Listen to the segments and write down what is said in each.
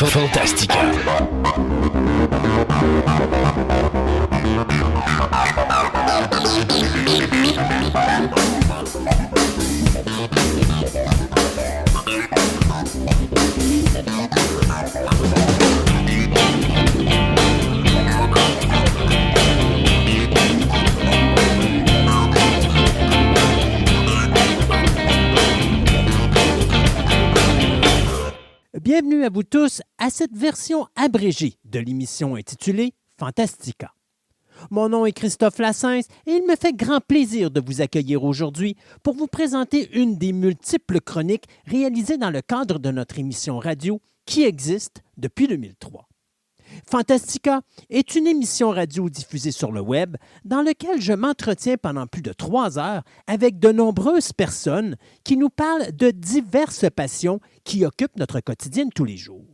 Fantastica. Bienvenue à vous tous à cette version abrégée de l'émission intitulée Fantastica. Mon nom est Christophe Lassens et il me fait grand plaisir de vous accueillir aujourd'hui pour vous présenter une des multiples chroniques réalisées dans le cadre de notre émission radio qui existe depuis 2003. Fantastica est une émission radio diffusée sur le web dans laquelle je m'entretiens pendant plus de 3 heures avec de nombreuses personnes qui nous parlent de diverses passions qui occupent notre quotidien de tous les jours.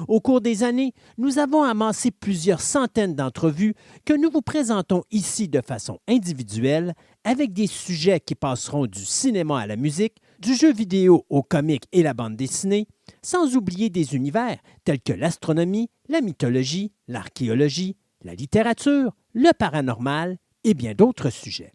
Au cours des années, nous avons amassé plusieurs centaines d'entrevues que nous vous présentons ici de façon individuelle avec des sujets qui passeront du cinéma à la musique, du jeu vidéo au comique et la bande dessinée, sans oublier des univers tels que l'astronomie, la mythologie, l'archéologie, la littérature, le paranormal et bien d'autres sujets.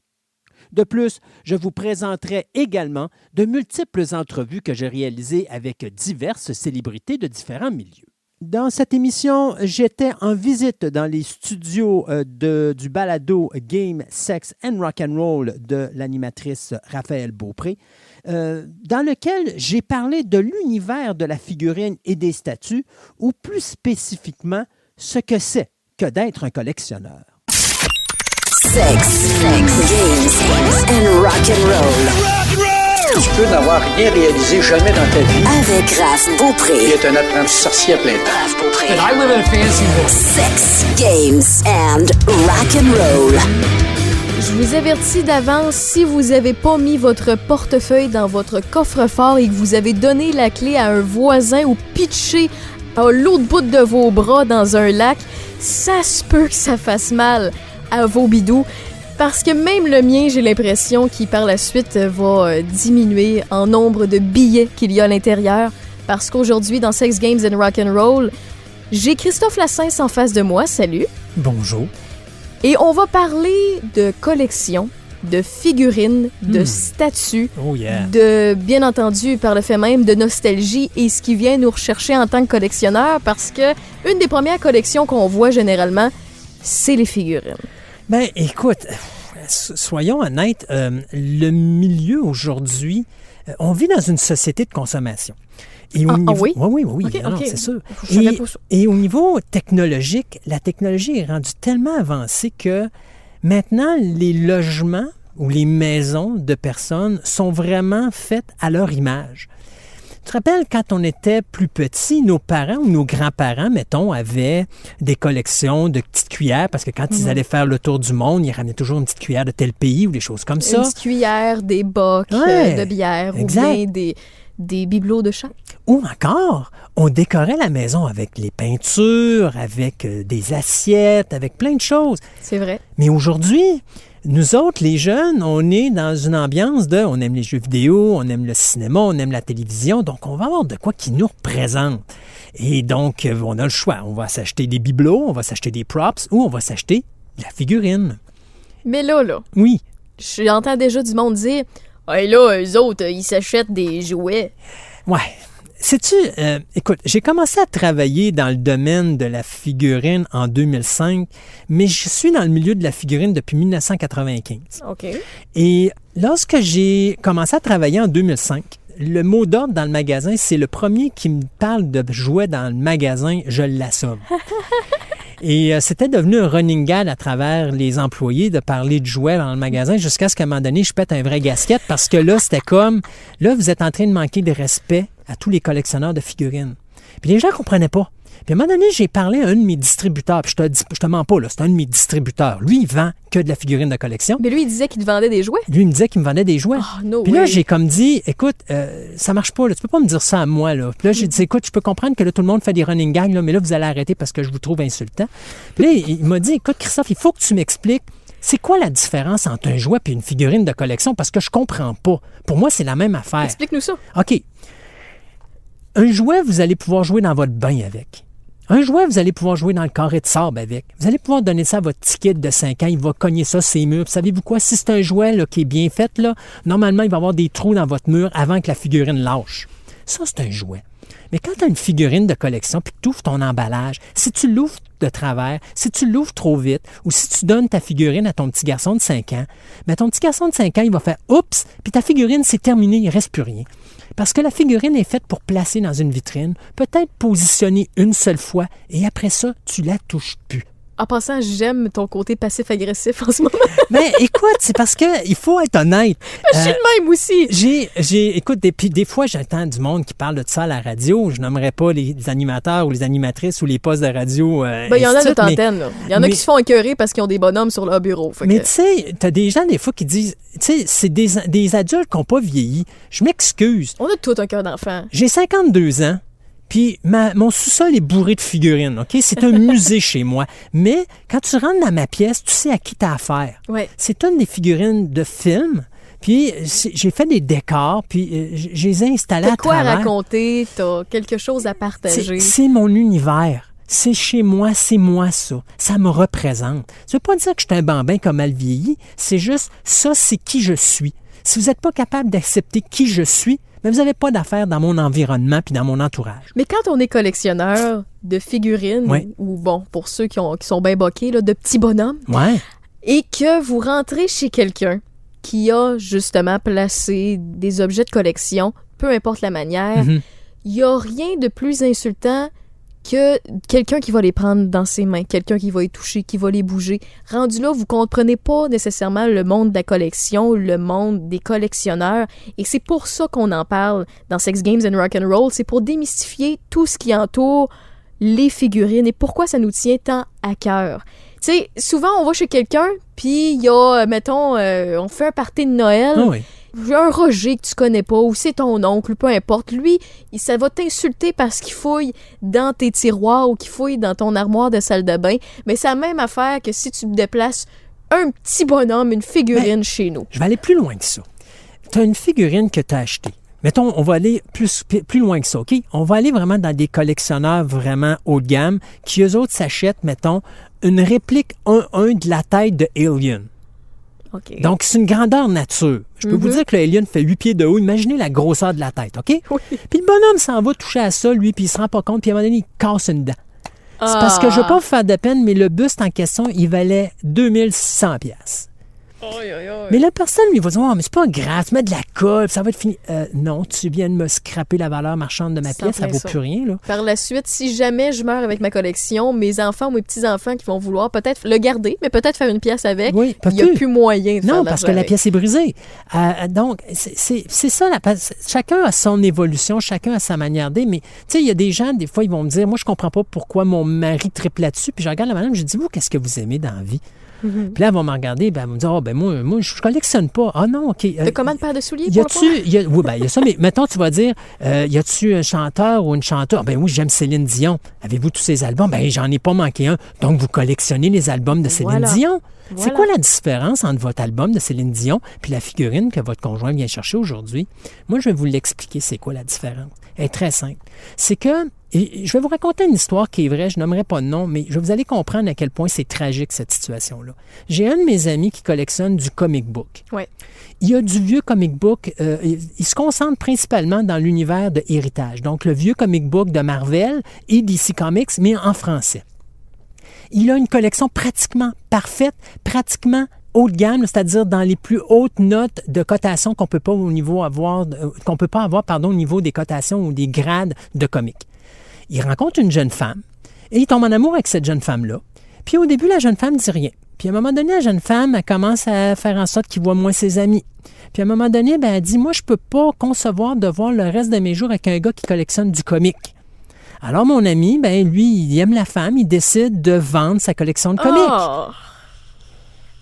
De plus, je vous présenterai également de multiples entrevues que j'ai réalisées avec diverses célébrités de différents milieux. Dans cette émission, j'étais en visite dans les studios du balado Game, Sex and Rock'n'Roll de l'animatrice Raphaël Beaupré, dans lequel j'ai parlé de l'univers de la figurine et des statues, ou plus spécifiquement, ce que c'est que d'être un collectionneur. Sex, games and rock'n'roll. Tu peux n'avoir rien réalisé jamais dans ta vie. Avec Raph Beaupré. Il est un apprenti sorcier à plein temps. Raph Beaupré. And I live in a fancy world. Sex, games and rock'n'roll. Je vous avertis d'avance, si vous n'avez pas mis votre portefeuille dans votre coffre-fort et que vous avez donné la clé à un voisin ou pitché à l'autre bout de vos bras dans un lac, ça se peut que ça fasse mal à vos bidous. Parce que même le mien, j'ai l'impression qu'il par la suite va diminuer en nombre de billets qu'il y a à l'intérieur. Parce qu'aujourd'hui, dans Sex, Games and Rock'n'Roll, j'ai Christophe Lassens en face de moi. Salut! Bonjour! Et on va parler de collection, de figurines, de statues, de, bien entendu, par le fait même, de nostalgie et ce qui vient nous rechercher en tant que collectionneur. Parce que une des premières collections qu'on voit généralement, c'est les figurines. Ben, écoute, soyons honnêtes, le milieu aujourd'hui, on vit dans une société de consommation. Et au niveau... oui? Oui, okay, non, okay. c'est sûr. Je et au niveau technologique, la technologie est rendue tellement avancée que maintenant, les logements ou les maisons de personnes sont vraiment faites à leur image. Tu te rappelles, quand on était plus petit, nos parents ou nos grands-parents, mettons, avaient des collections de petites cuillères parce que quand ils allaient faire le tour du monde, ils ramenaient toujours une petite cuillère de tel pays ou des choses comme ça. Une petite cuillère, des bocs de bière exact. Ou bien des bibelots de chat. Ou encore, on décorait la maison avec les peintures, avec des assiettes, avec plein de choses. C'est vrai. Mais aujourd'hui, nous autres, les jeunes, on est dans une ambiance de... On aime les jeux vidéo, on aime le cinéma, on aime la télévision, donc on va avoir de quoi qui nous représente. Et donc, on a le choix. On va s'acheter des bibelots, on va s'acheter des props ou on va s'acheter de la figurine. Mais là... Oui. J'entends déjà du monde dire « Hey là, eux autres, ils s'achètent des jouets. » Ouais. Sais-tu, écoute, j'ai commencé à travailler dans le domaine de la figurine en 2005, mais je suis dans le milieu de la figurine depuis 1995. OK. Et lorsque j'ai commencé à travailler en 2005, le mot d'ordre dans le magasin, c'est le premier qui me parle de jouets dans le magasin, je l'assomme. Et c'était devenu un running gag à travers les employés de parler de jouets dans le magasin jusqu'à ce qu'à un moment donné, je pète un vrai gasket parce que là, c'était comme, là, vous êtes en train de manquer de respect à tous les collectionneurs de figurines. Puis les gens ne comprenaient pas. Puis à un moment donné, j'ai parlé à un de mes distributeurs. Puis je te mens pas, là, c'est un de mes distributeurs. Lui, il vend que de la figurine de collection. Mais lui, il disait qu'il te vendait des jouets. Lui, il me disait qu'il me vendait des jouets. Oh, no Puis là, way. j'ai comme dit, écoute, ça marche pas, là. Tu peux pas me dire ça à moi, là. Puis là, j'ai dit, écoute, je peux comprendre que là, tout le monde fait des running gags, là, mais là, vous allez arrêter parce que je vous trouve insultant. Puis là, il m'a dit, écoute, Christophe, il faut que tu m'expliques. C'est quoi la différence entre un jouet et une figurine de collection? Parce que je comprends pas. Pour moi, c'est la même affaire. Explique-nous ça. OK. Un jouet, vous allez pouvoir jouer dans votre bain avec. Un jouet, vous allez pouvoir jouer dans le carré de sable avec. Vous allez pouvoir donner ça à votre petit kid de 5 ans. Il va cogner ça ses murs. Puis savez-vous quoi? Si c'est un jouet là, qui est bien fait, là, normalement, il va y avoir des trous dans votre mur avant que la figurine lâche. Ça, c'est un jouet. Mais quand tu as une figurine de collection puis que tu ouvres ton emballage, si tu l'ouvres de travers, si tu l'ouvres trop vite ou si tu donnes ta figurine à ton petit garçon de 5 ans, bien, ton petit garçon de 5 ans, il va faire « Oups! » puis ta figurine, c'est terminé, il ne reste plus rien. Parce que la figurine est faite pour placer dans une vitrine, peut-être positionnée une seule fois et après ça, tu la touches plus. En passant, j'aime ton côté passif-agressif en ce moment. Mais écoute, c'est parce que il faut être honnête. Je suis le même aussi. Écoute, des fois, j'entends du monde qui parle de ça à la radio. Je nommerai pas les animateurs ou les animatrices ou les postes de radio. Il y en a de antenne, là. Il y en a qui se font écœurer parce qu'ils ont des bonhommes sur leur bureau. Mais tu sais, t'as des gens, des fois, qui disent, tu sais, c'est des adultes qui n'ont pas vieilli. Je m'excuse. On a tout un cœur d'enfant. J'ai 52 ans. Puis mon sous-sol est bourré de figurines, OK? C'est un musée chez moi. Mais quand tu rentres dans ma pièce, tu sais à qui t'as affaire. Ouais. C'est une des figurines de films. Puis j'ai fait des décors, puis je les ai installés à travers. T'as quoi à raconter? T'as quelque chose à partager? C'est mon univers. C'est chez moi, c'est moi ça. Ça me représente. Ça veut pas dire que je suis un bambin comme mal vieilli. C'est juste, ça, c'est qui je suis. Si vous n'êtes pas capable d'accepter qui je suis, mais vous n'avez pas d'affaires dans mon environnement puis dans mon entourage. Mais quand on est collectionneur de figurines, ou bon, pour ceux qui sont bien boqués, là, de petits bonhommes, et que vous rentrez chez quelqu'un qui a justement placé des objets de collection, peu importe la manière, il n'y a rien de plus insultant que quelqu'un qui va les prendre dans ses mains, quelqu'un qui va les toucher, qui va les bouger. Rendu là, vous ne comprenez pas nécessairement le monde de la collection, le monde des collectionneurs, et c'est pour ça qu'on en parle dans Sex Games and Rock'n'Roll, c'est pour démystifier tout ce qui entoure les figurines et pourquoi ça nous tient tant à cœur. Tu sais, souvent, on va chez quelqu'un, puis il y a, mettons, on fait un party de Noël, un Roger que tu connais pas, ou c'est ton oncle, peu importe. Lui, ça va t'insulter parce qu'il fouille dans tes tiroirs ou qu'il fouille dans ton armoire de salle de bain. Mais c'est la même affaire que si tu déplaces un petit bonhomme, une figurine chez nous. Je vais aller plus loin que ça. Tu as une figurine que tu as achetée. Mettons, on va aller plus loin que ça, OK? On va aller vraiment dans des collectionneurs vraiment haut de gamme qui, eux autres, s'achètent, mettons, une réplique 1-1 de la tête de Alien. Okay. Donc, c'est une grandeur nature. Je peux vous dire que le Alien fait 8 pieds de haut. Imaginez la grosseur de la tête, OK? Oui. Puis le bonhomme s'en va toucher à ça, lui, puis il se rend pas compte, puis à un moment donné, il casse une dent. C'est parce que je ne veux pas vous faire de peine, mais le buste en question, il valait 2600 $. Mais la personne lui va dire « Oh, mais c'est pas grave, tu mets de la colle, ça va être fini. » Non, tu viens de me scraper la valeur marchande de ma pièce, ça vaut plus rien. Là. Par la suite, si jamais je meurs avec ma collection, mes enfants ou mes petits-enfants qui vont vouloir peut-être le garder, mais peut-être faire une pièce avec, il n'y a plus moyen de faire non, parce que la pièce est brisée. Donc, c'est ça. Chacun a son évolution, chacun a sa manière d'être. Mais tu sais, il y a des gens, des fois, ils vont me dire « Moi, je comprends pas pourquoi mon mari triple là-dessus. » Puis je regarde la madame, je dis « Vous, qu'est-ce que vous aimez dans la vie? » Puis là, elle va me regarder, elle va me dire, moi, je collectionne pas. Ah non, OK. T'as combien de paires de souliers pour oui, il y a ça, mais mettons, tu vas dire, y a-tu un chanteur ou une chanteuse? Oui, j'aime Céline Dion. Avez-vous tous ses albums? J'en ai pas manqué un. Donc, vous collectionnez les albums de Céline Dion. Voilà. C'est quoi la différence entre votre album de Céline Dion et la figurine que votre conjoint vient chercher aujourd'hui? Moi, je vais vous l'expliquer, c'est quoi la différence. Elle est très simple. C'est que, et je vais vous raconter une histoire qui est vraie, je nommerai pas de nom, mais vous allez comprendre à quel point c'est tragique, cette situation-là. J'ai un de mes amis qui collectionne du comic book. Ouais. Il y a du vieux comic book, il se concentre principalement dans l'univers de Héritage, donc le vieux comic book de Marvel et DC Comics, mais en français. Il a une collection pratiquement parfaite, pratiquement haut de gamme, c'est-à-dire dans les plus hautes notes de cotation qu'on peut pas au niveau avoir au niveau des cotations ou des grades de comics. Il rencontre une jeune femme et il tombe en amour avec cette jeune femme-là. Puis au début, la jeune femme ne dit rien. Puis à un moment donné, la jeune femme, elle commence à faire en sorte qu'il voit moins ses amis. Puis à un moment donné, elle dit « Moi, je peux pas concevoir de voir le reste de mes jours avec un gars qui collectionne du comic. » Alors mon ami, lui, il aime la femme, il décide de vendre sa collection de comics. Oh.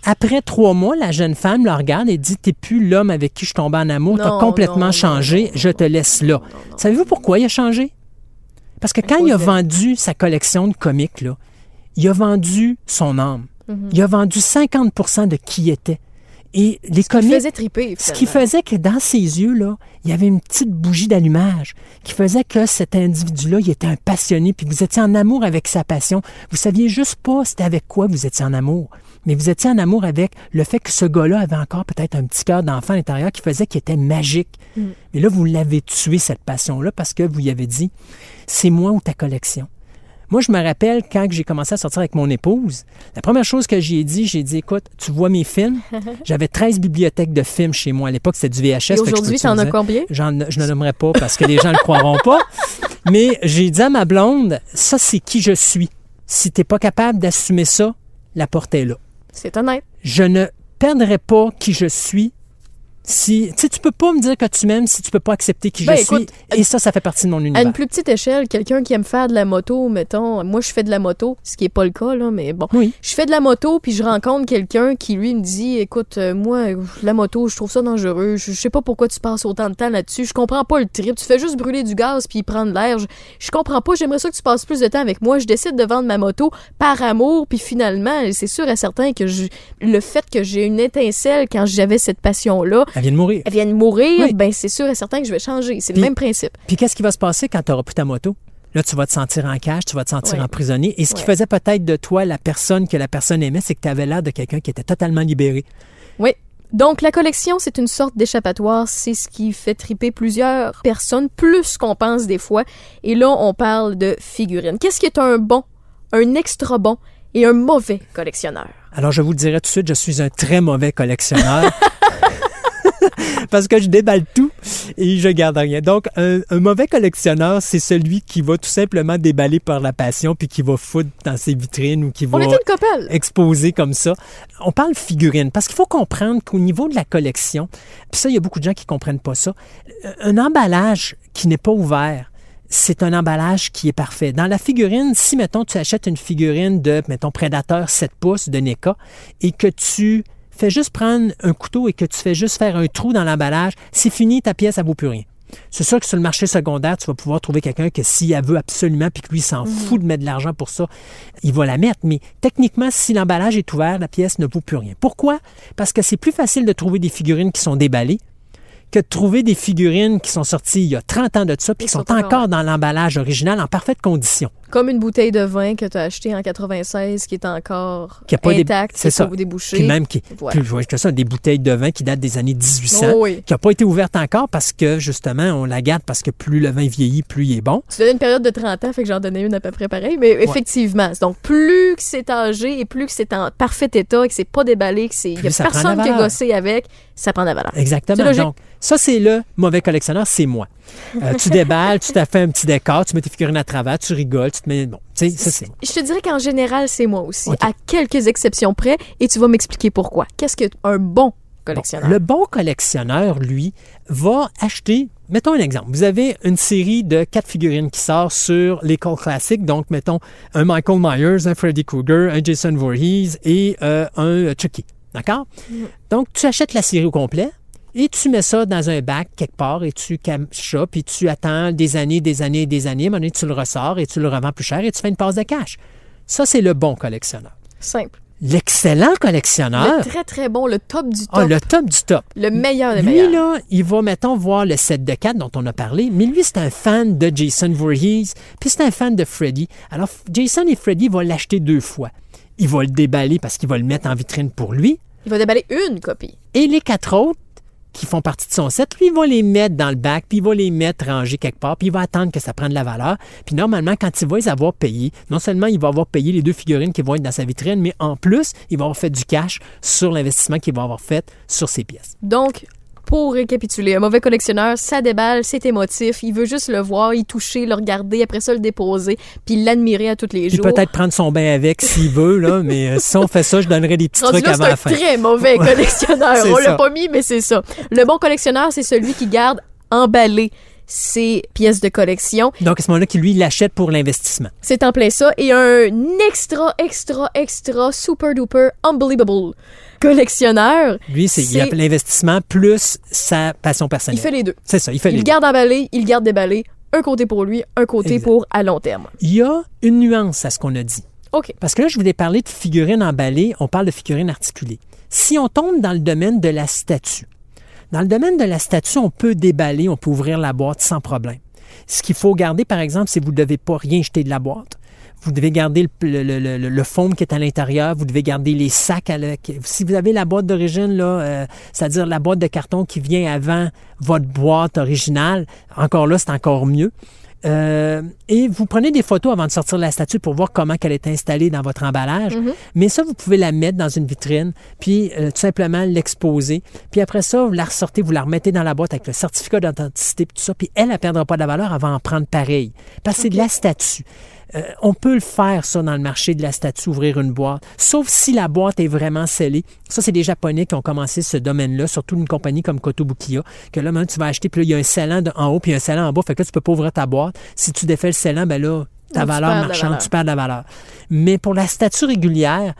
Après 3 mois, la jeune femme le regarde et dit « T'es plus l'homme avec qui je tombais en amour, t'as complètement changé, je te laisse là. » Savez-vous pourquoi il a changé? Parce que quand il a vendu sa collection de comics, là, il a vendu son âme. Il a vendu 50% de qui il était. Et les Ce qui comics... faisait triper, Ce qui faisait que dans ses yeux, là, il y avait une petite bougie d'allumage qui faisait que cet individu-là, il était un passionné, puis vous étiez en amour avec sa passion. Vous saviez juste pas c'était avec quoi vous étiez en amour. Mais vous étiez en amour avec le fait que ce gars-là avait encore peut-être un petit cœur d'enfant à l'intérieur qui faisait qu'il était magique. Mais là, vous l'avez tué, cette passion-là, parce que vous lui avez dit, c'est moi ou ta collection. Moi, je me rappelle quand j'ai commencé à sortir avec mon épouse, la première chose que j'ai dit, écoute, tu vois mes films? J'avais 13 bibliothèques de films chez moi. À l'époque, c'était du VHS. Et aujourd'hui, t'en as combien? Je ne nommerai pas parce que les gens ne le croiront pas. Mais j'ai dit à ma blonde, ça, c'est qui je suis. Si tu n'es pas capable d'assumer ça, la porte est là. C'est honnête. Je ne perdrai pas qui je suis. Si, tu peux pas me dire que tu m'aimes si tu peux pas accepter qui je suis. Et ça fait partie de mon univers. À une plus petite échelle, quelqu'un qui aime faire de la moto, mettons, moi je fais de la moto, ce qui est pas le cas, là, mais bon. Oui. Je fais de la moto, puis je rencontre quelqu'un qui, lui, me dit, écoute, moi, la moto, je trouve ça dangereux, je sais pas pourquoi tu passes autant de temps là-dessus, je comprends pas le trip, tu fais juste brûler du gaz puis prendre l'air, je comprends pas, j'aimerais ça que tu passes plus de temps avec moi, je décide de vendre ma moto par amour, puis finalement, c'est sûr et certain que le fait que j'ai une étincelle quand j'avais cette passion-là, Elle vient de mourir. oui. Ben c'est sûr et certain que je vais changer. C'est le même principe. Puis qu'est-ce qui va se passer quand tu n'auras plus ta moto? Là, tu vas te sentir en cage, tu vas te sentir emprisonné. Et ce qui faisait peut-être de toi la personne que la personne aimait, c'est que tu avais l'air de quelqu'un qui était totalement libéré. Oui. Donc, la collection, c'est une sorte d'échappatoire. C'est ce qui fait triper plusieurs personnes, plus qu'on pense des fois. Et là, on parle de figurines. Qu'est-ce qui est un bon, un extra bon et un mauvais collectionneur? Alors, je vous le dirai tout de suite, je suis un très mauvais collectionneur. Parce que je déballe tout et je garde rien. Donc, un mauvais collectionneur, c'est celui qui va tout simplement déballer par la passion puis qui va foutre dans ses vitrines ou qui va exposer comme ça. On parle figurines parce qu'il faut comprendre qu'au niveau de la collection, puis ça, il y a beaucoup de gens qui ne comprennent pas ça, un emballage qui n'est pas ouvert, c'est un emballage qui est parfait. Dans la figurine, si, mettons, tu achètes une figurine de, mettons, Predator 7 pouces de NECA et que tu fais juste prendre un couteau et que tu fais juste faire un trou dans l'emballage, c'est fini, ta pièce, ça ne vaut plus rien. C'est sûr que sur le marché secondaire, tu vas pouvoir trouver quelqu'un que s'il elle veut absolument puis que lui, il s'en fout de mettre de l'argent pour ça, il va la mettre. Mais techniquement, si l'emballage est ouvert, la pièce ne vaut plus rien. Pourquoi? Parce que c'est plus facile de trouver des figurines qui sont déballées que de trouver des figurines qui sont sorties il y a 30 ans de ça puis qui sont encore dans l'emballage original en parfaite condition. Comme une bouteille de vin que tu as achetée en 96 qui est encore intacte, qui n'est pas débouchée. Puis même qui plus joyeux que ça, des bouteilles de vin qui datent des années 1800, qui n'a pas été ouverte encore parce que, justement, on la garde parce que plus le vin vieillit, plus il est bon. Tu donnais une période de 30 ans, fait que j'en donnais une à peu près pareil, mais effectivement. Donc, plus que c'est âgé et plus que c'est en parfait état et que c'est pas déballé, qu'il n'y a personne qui a gossé avec, ça prend de la valeur. Exactement. Donc, ça, c'est le mauvais collectionneur, c'est moi. Tu déballes, tu t'as fait un petit décor, tu mets tes figurines à travers, tu rigoles, tu te mets... Bon, tu sais, ça, c'est moi. Je te dirais qu'en général, c'est moi aussi, à quelques exceptions près, et tu vas m'expliquer pourquoi. Qu'est-ce qu'un bon collectionneur? Le bon collectionneur, lui, va acheter... Mettons un exemple. Vous avez une série de 4 figurines qui sort sur les cult classiques. Donc, mettons un Michael Myers, un Freddy Krueger, un Jason Voorhees et un Chucky. D'accord? Donc, tu achètes la série au complet. Et tu mets ça dans un bac quelque part et tu caches ça, puis tu attends des années. À un moment donné, tu le ressors et tu le revends plus cher et tu fais une passe de cash. Ça, c'est le bon collectionneur. Simple. L'excellent collectionneur... Le très, très bon, le top du top. Ah, le top du top. Le meilleur des meilleurs. Lui, là, il va, mettons, voir le set de 4 dont on a parlé, mais lui, c'est un fan de Jason Voorhees, puis c'est un fan de Freddy. Alors, Jason et Freddy vont l'acheter 2 fois. Il va le déballer parce qu'il va le mettre en vitrine pour lui. Il va déballer une copie. Et les 4 autres, qui font partie de son set, lui, il va les mettre dans le bac, puis il va les mettre rangés quelque part, puis il va attendre que ça prenne de la valeur. Puis normalement, quand il va les avoir payés, non seulement il va avoir payé les 2 figurines qui vont être dans sa vitrine, mais en plus, il va avoir fait du cash sur l'investissement qu'il va avoir fait sur ses pièces. Donc, pour récapituler, un mauvais collectionneur, ça déballe, c'est émotif, il veut juste le voir, y toucher, le regarder, après ça le déposer, puis l'admirer à tous les jours. Puis peut-être prendre son bain avec s'il veut, là, mais si on fait ça, je donnerais des petits trucs avant la fin. C'est un très mauvais collectionneur. On l'a pas mis, mais c'est ça. Le bon collectionneur, c'est celui qui garde emballé ses pièces de collection. Donc, à ce moment-là, qui lui l'achète pour l'investissement. C'est en plein ça. Et un extra, super duper, unbelievable collectionneur. Lui, il a l'investissement plus sa passion personnelle. Il fait les deux. C'est ça, il fait les deux. Il garde emballé, il garde déballé. Un côté pour lui, un côté pour à long terme. Il y a une nuance à ce qu'on a dit. OK. Parce que là, je voulais parler de figurines emballées, on parle de figurines articulées. Si on tombe dans le domaine de la statue, on peut déballer, on peut ouvrir la boîte sans problème. Ce qu'il faut garder, par exemple, c'est que vous ne devez pas rien jeter de la boîte. Vous devez garder le foam qui est à l'intérieur. Vous devez garder les sacs. Si vous avez la boîte d'origine, là, c'est-à-dire la boîte de carton qui vient avant votre boîte originale, encore là, c'est encore mieux. Et vous prenez des photos avant de sortir la statue pour voir comment elle est installée dans votre emballage. Mm-hmm. Mais ça, vous pouvez la mettre dans une vitrine, puis tout simplement l'exposer. Puis après ça, vous la ressortez, vous la remettez dans la boîte avec le certificat d'authenticité, puis tout ça. Puis elle ne perdra pas de la valeur, elle va en prendre pareil. Parce que c'est de la statue. On peut le faire, ça, dans le marché de la statue, ouvrir une boîte, sauf si la boîte est vraiment scellée. Ça, c'est des Japonais qui ont commencé ce domaine-là, surtout une compagnie comme Kotobukiya, que là, maintenant, tu vas acheter, puis là, il y a un scellant en haut, puis un scellant en bas, fait que là, tu peux pas ouvrir ta boîte. Si tu défais le scellant, ben là, ta valeur marchande, tu perds de la valeur. Mais pour la statue régulière,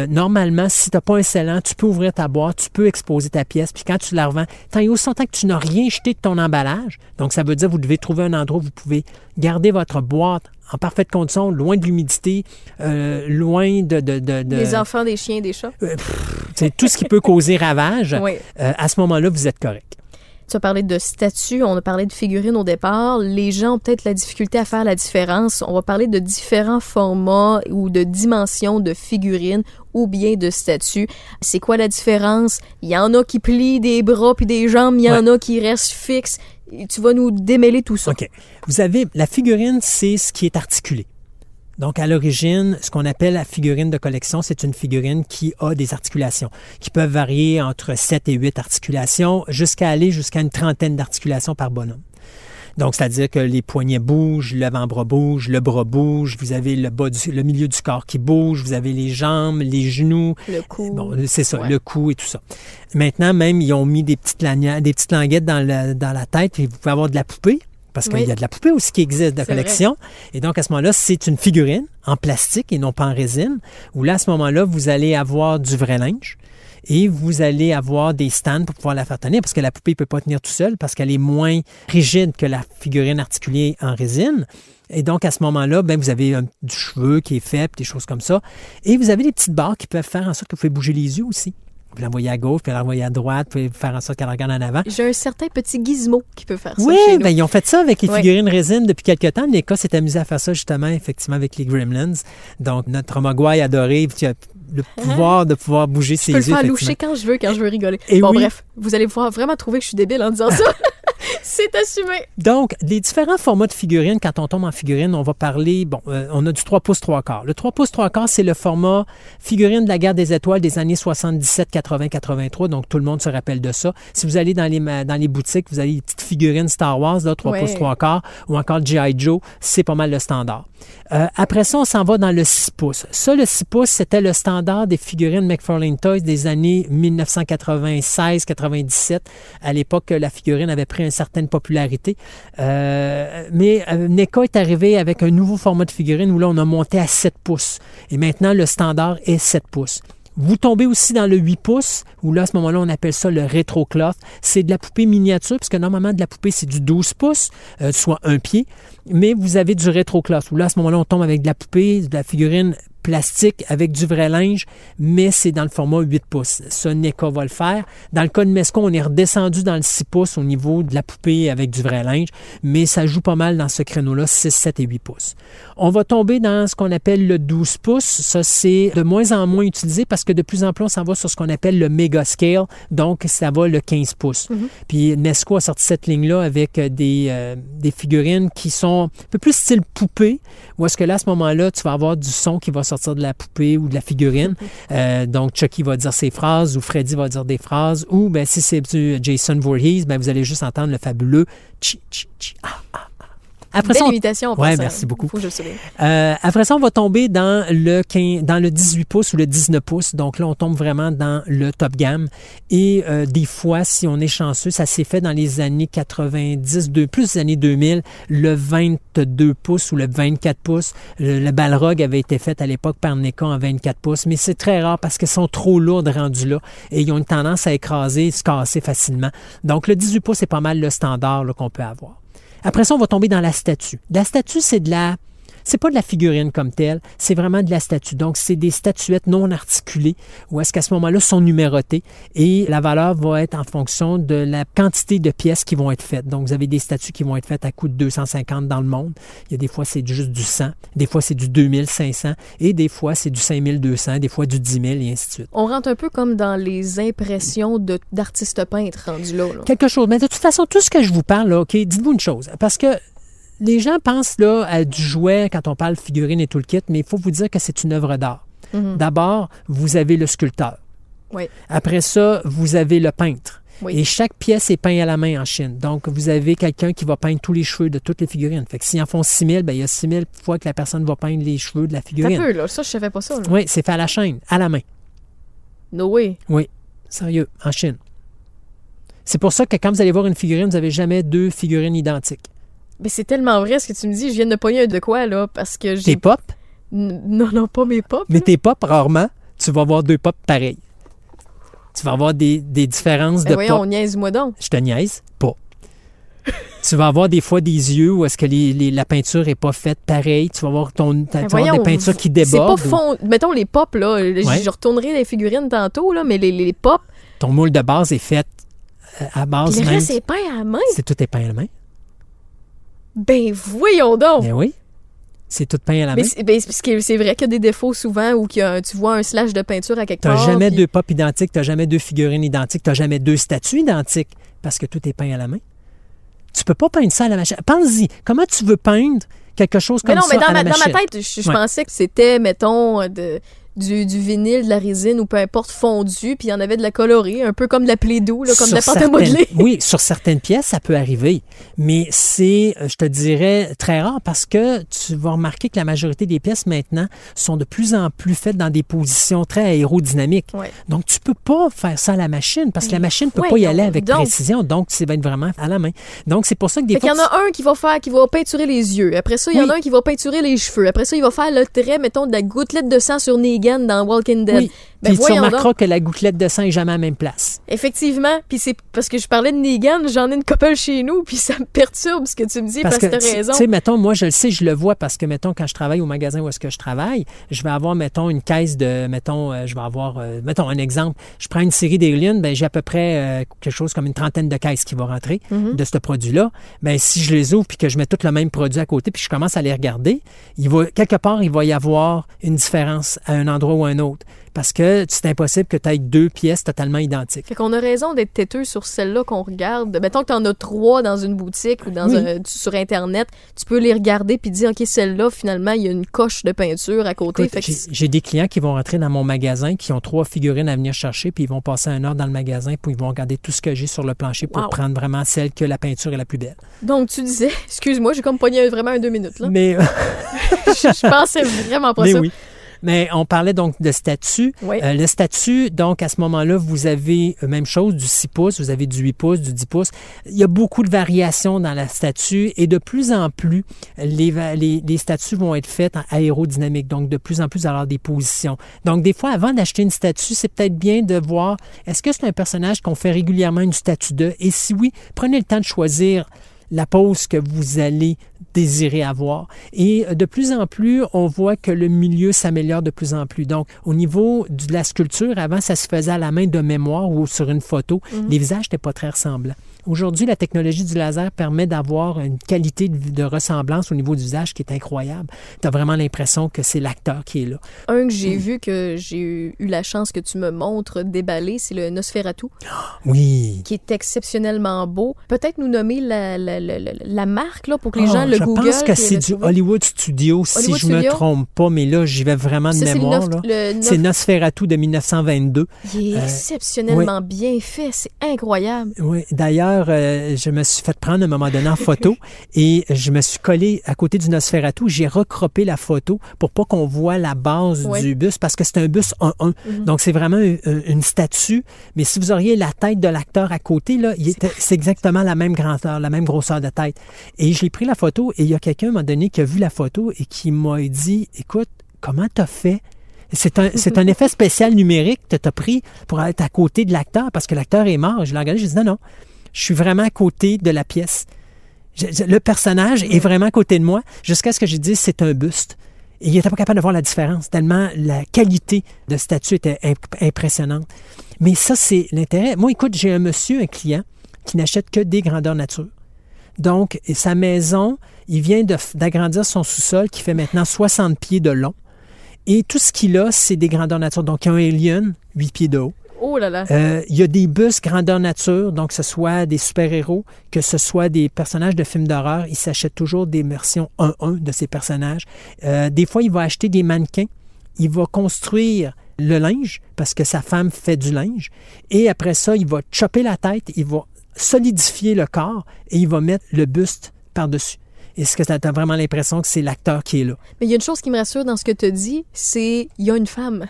normalement, si tu n'as pas un scellant, tu peux ouvrir ta boîte, tu peux exposer ta pièce, puis quand tu la revends, tant et aussi longtemps que tu n'as rien jeté de ton emballage, donc ça veut dire que vous devez trouver un endroit où vous pouvez garder votre boîte en parfaite condition, loin de l'humidité, loin de... Les enfants, des chiens, des chats. C'est tout ce qui peut causer ravage. Oui. À ce moment-là, vous êtes correct. Tu as parlé de statues, on a parlé de figurines au départ. Les gens ont peut-être la difficulté à faire la différence. On va parler de différents formats ou de dimensions de figurines ou bien de statues. C'est quoi la différence? Il y en a qui plient des bras puis des jambes, il y en a qui restent fixes. Tu vas nous démêler tout ça. OK. Vous avez, la figurine, c'est ce qui est articulé. Donc, à l'origine, ce qu'on appelle la figurine de collection, c'est une figurine qui a des articulations, qui peuvent varier entre 7 et 8 articulations, jusqu'à une trentaine d'articulations par bonhomme. Donc, c'est-à-dire que les poignets bougent, l'avant-bras bouge, le bras bouge, vous avez le milieu du corps qui bouge, vous avez les jambes, les genoux. Le cou. Bon, c'est ça, le cou et tout ça. Maintenant, même, ils ont mis des petites languettes dans la tête et vous pouvez avoir de la poupée. Parce qu'il y a de la poupée aussi qui existe de collection. Vrai. Et donc, à ce moment-là, c'est une figurine en plastique et non pas en résine, où là, à ce moment-là, vous allez avoir du vrai linge et vous allez avoir des stands pour pouvoir la faire tenir, parce que la poupée ne peut pas tenir tout seul, parce qu'elle est moins rigide que la figurine articulée en résine. Et donc, à ce moment-là, vous avez du cheveu qui est fait, des choses comme ça. Et vous avez des petites barres qui peuvent faire en sorte que vous pouvez bouger les yeux aussi. Vous l'envoyez à gauche, puis l'envoyer à droite, puis faire en sorte qu'elle regarde en avant. J'ai un certain petit gizmo qui peut faire ça. Oui, chez nous. Ils ont fait ça avec les figurines résine depuis quelque temps. L'Écosse s'est amusé à faire ça justement, effectivement, avec les Gremlins. Donc, notre Mogwai adoré, qui a le pouvoir de pouvoir bouger ses yeux. Je peux le faire loucher quand je veux rigoler. Et bref, vous allez pouvoir vraiment trouver que je suis débile en disant ça. C'est assumé. Donc, les différents formats de figurines, quand on tombe en figurine, on va parler, on a du 3 pouces 3 quarts. Le 3 pouces 3 quarts, c'est le format figurine de la guerre des étoiles des années 77, 80, 83. Donc, tout le monde se rappelle de ça. Si vous allez dans les boutiques, vous avez les petites figurines Star Wars, là, 3 pouces 3 quarts, ou encore G.I. Joe, c'est pas mal le standard. Après ça, on s'en va dans le 6 pouces. Ça, le 6 pouces, c'était le standard des figurines McFarlane Toys des années 1996-97. À l'époque, la figurine avait pris une certaine popularité. Mais NECA est arrivé avec un nouveau format de figurine où là, on a monté à 7 pouces. Et maintenant, le standard est 7 pouces. Vous tombez aussi dans le 8 pouces, où là, à ce moment-là, on appelle ça le rétrocloth. C'est de la poupée miniature, puisque normalement, de la poupée, c'est du 12 pouces, soit un pied. Mais vous avez du rétrocloth, où là, à ce moment-là, on tombe avec de la poupée, de la figurine plastique avec du vrai linge, mais c'est dans le format 8 pouces. Ça, NECA va le faire. Dans le cas de Mesco, on est redescendu dans le 6 pouces au niveau de la poupée avec du vrai linge, mais ça joue pas mal dans ce créneau-là, 6, 7 et 8 pouces. On va tomber dans ce qu'on appelle le 12 pouces. Ça, c'est de moins en moins utilisé parce que de plus en plus, on s'en va sur ce qu'on appelle le Mega Scale, donc ça va le 15 pouces. Mm-hmm. Puis Mesco a sorti cette ligne-là avec des figurines qui sont un peu plus style poupée, où est-ce que là, à ce moment-là, tu vas avoir du son qui va sortir de la poupée ou de la figurine. Donc, Chucky va dire ses phrases ou Freddy va dire des phrases. Ou, si c'est du Jason Voorhees, vous allez juste entendre le fabuleux « chi, chi, chi, ah, ah ». Après ça, imitation, oui, merci beaucoup. Faut que je le souligne. Après ça, on va tomber dans le 18 pouces ou le 19 pouces. Donc là, on tombe vraiment dans le top gamme. Et des fois, si on est chanceux, ça s'est fait dans les années 90, plus des années 2000, le 22 pouces ou le 24 pouces. Le Balrog avait été fait à l'époque par NECA en 24 pouces, mais c'est très rare parce qu'elles sont trop lourdes rendues là et ils ont une tendance à écraser et se casser facilement. Donc le 18 pouces, c'est pas mal le standard là, qu'on peut avoir. Après ça, on va tomber dans la statue. La statue, c'est C'est pas de la figurine comme telle, c'est vraiment de la statue. Donc, c'est des statuettes non articulées où est-ce qu'à ce moment-là, sont numérotées et la valeur va être en fonction de la quantité de pièces qui vont être faites. Donc, vous avez des statues qui vont être faites à coût de 250 dans le monde. Il y a des fois, c'est juste du 100, des fois, c'est du 2500 et des fois, c'est du 5200, des fois, du 10 000 et ainsi de suite. On rentre un peu comme dans les impressions d'artistes peintres rendus là. Quelque chose. Mais de toute façon, tout ce que je vous parle, là, OK, dites-vous une chose. Parce que les gens pensent là, à du jouet quand on parle figurine et tout le kit, mais il faut vous dire que c'est une œuvre d'art. Mhm. D'abord, vous avez le sculpteur. Oui. Après ça, vous avez le peintre. Oui. Et chaque pièce est peinte à la main en Chine. Donc, vous avez quelqu'un qui va peindre tous les cheveux de toutes les figurines. Fait que s'ils en font 6 000, bien, il y a 6 000 fois que la personne va peindre les cheveux de la T'as figurine. peu, là. Ça, je savais pas ça. Là. Oui, c'est fait à la chaîne, à la main. No way. Oui, sérieux, en Chine. C'est pour ça que quand vous allez voir une figurine, vous n'avez jamais 2 figurines identiques. Mais c'est tellement vrai ce que tu me dis. Je viens de pogner un de quoi, là, parce que j'ai... Tes pop, Non, pas mes pop. mais tes pop, rarement, tu vas voir 2 pop pareils. Tu vas avoir des différences Ben de voyons, pop. niaise-moi donc. Je te niaise pas. Tu vas avoir des fois des yeux où est-ce que la peinture n'est pas faite pareil. Tu vas avoir, tu vas avoir Voyons, des peintures qui c'est débordent. pas fond... Mettons les pop, là. Je retournerai les figurines tantôt, là, mais les pop... Ton moule de base est fait à base Puis le même. reste, c'est peint à la main. C'est tout est peint à la main. Ben voyons donc. Ben oui. C'est tout peint à la main. Mais c'est vrai qu'il y a des défauts souvent où tu vois un slash de peinture à quelque Tu n'as part. jamais puis- 2 pop identiques, tu n'as jamais 2 figurines identiques, tu n'as jamais 2 statues identiques parce que tout est peint à la main. Tu peux pas peindre ça à la machine. Pense-y, comment tu veux peindre quelque chose Mais comme non, mais ça à la dans machine? ma tête, je Ouais. pensais que c'était, mettons, du vinyle, de la résine ou peu importe, fondu, puis il y en avait de la colorée, un peu comme de la Play-Doh, là, comme de la Sur pâte à certaines- modeler. Oui, sur certaines pièces, ça peut arriver. Mais c'est, je te dirais, très rare parce que tu vas remarquer que la majorité des pièces maintenant sont de plus en plus faites dans des positions très aérodynamiques. Ouais. Donc, tu peux pas faire ça à la machine parce que la machine ne peut pas y voyons aller avec donc. précision. Donc, ça va être vraiment à la main. Donc, c'est pour ça que des Fait qu'il fois... y en a un qui va peinturer les yeux. Après ça, il y en Oui. a un qui va peinturer les cheveux. Après ça, il va faire le trait, mettons, de la gouttelette de sang sur Negan dans Walking Dead. Oui. Ben Puis tu voyons remarqueras donc. que la gouttelette de sang n'est jamais à la même place. Effectivement. Puis c'est parce que je parlais de Negan, j'en ai une couple chez nous, puis ça me perturbe ce que tu me dis parce que t'as raison. Tu sais, mettons, moi, je le sais, je le vois parce que, mettons, quand je travaille au magasin où est-ce que je travaille, je vais avoir, mettons, une caisse de, mettons, je vais avoir, mettons, un exemple. Je prends une série d'Alien, ben j'ai à peu près quelque chose comme une trentaine de caisses qui vont rentrer de ce produit-là. Ben si je les ouvre puis que je mets tout le même produit à côté puis je commence à les regarder, quelque part, il va y avoir une différence à un endroit ou à un autre. Parce que c'est impossible que tu aies 2 pièces totalement identiques. Fait qu'on a raison d'être têteux sur celle-là qu'on regarde. Mettons que t'en as 3 dans une boutique ou dans Oui. sur Internet, tu peux les regarder puis dire, OK, celle-là, finalement, il y a une coche de peinture à côté. Écoute, Fait que j'ai des clients qui vont rentrer dans mon magasin, qui ont 3 figurines à venir chercher, puis ils vont passer 1 heure dans le magasin, puis ils vont regarder tout ce que j'ai sur le plancher pour Wow. prendre vraiment celle que la peinture est la plus belle. Donc, tu disais, excuse-moi, j'ai comme pogné vraiment un 2 minutes, là. Mais, je pensais vraiment pas mais ça. oui. Mais on parlait donc de statut. Oui. Le statut, donc à ce moment-là, vous avez même chose, du 6 pouces, vous avez du 8 pouces, du 10 pouces. Il y a beaucoup de variations dans la statue et de plus en plus, les statues vont être faites en aérodynamique, donc de plus en plus avoir des positions. Donc des fois, avant d'acheter une statue, c'est peut-être bien de voir, est-ce que c'est un personnage qu'on fait régulièrement une statue de? Et si oui, prenez le temps de choisir la pose que vous allez désirer avoir. Et de plus en plus, on voit que le milieu s'améliore de plus en plus. Donc, au niveau de la sculpture, avant, ça se faisait à la main de mémoire ou sur une photo. Les visages n'étaient pas très ressemblants. Aujourd'hui, la technologie du laser permet d'avoir une qualité de ressemblance au niveau du visage qui est incroyable. Tu as vraiment l'impression que c'est l'acteur qui est là. Un que j'ai vu, que j'ai eu la chance que tu me montres déballer, c'est le Nosferatu, Oui. qui est exceptionnellement beau. Peut-être nous nommer la marque, là, pour que les gens le je Google. pense que puis c'est le du trouvent. Hollywood Studio, si Hollywood je me Studio? trompe pas, mais là, j'y vais vraiment de Ça, c'est le mémoire. neuf- Là. le neuf- C'est Nosferatu de 1922. Il est exceptionnellement bien fait, c'est incroyable. Oui, d'ailleurs, je me suis fait prendre à un moment donné en photo et je me suis collé à côté du Nosferatu. J'ai recroppé la photo pour pas qu'on voit la base Ouais. du bus parce que c'est un bus 1-1. Donc, c'est vraiment une statue. Mais si vous auriez la tête de l'acteur à côté, là, c'est exactement la même grandeur, la même grosseur de tête. Et j'ai pris la photo et il y a quelqu'un, à un moment donné, qui a vu la photo et qui m'a dit, écoute, comment t'as fait? C'est un effet spécial numérique que tu as pris pour être à côté de l'acteur parce que l'acteur est mort. Je l'ai regardé, j'ai dit non, je suis vraiment à côté de la pièce. Le personnage est vraiment à côté de moi jusqu'à ce que j'ai dit c'est un buste. Et il n'était pas capable de voir la différence, tellement la qualité de statue était impressionnante. Mais ça, c'est l'intérêt. Moi, écoute, j'ai un client, qui n'achète que des grandeurs nature. Donc, sa maison, il vient d'agrandir son sous-sol qui fait maintenant 60 pieds de long. Et tout ce qu'il a, c'est des grandeurs nature. Donc, il y a un alien, 8 pieds de haut. Oh là là! Il y a des bustes grandeur nature, donc que ce soit des super-héros, que ce soit des personnages de films d'horreur. Il s'achète toujours des versions 1-1 de ces personnages. Des fois, il va acheter des mannequins. Il va construire le linge, parce que sa femme fait du linge. Et après ça, il va chopper la tête, il va solidifier le corps et il va mettre le buste par-dessus. Est-ce que tu as vraiment l'impression que c'est l'acteur qui est là? Mais il y a une chose qui me rassure dans ce que tu as dit, c'est qu'il y a une femme.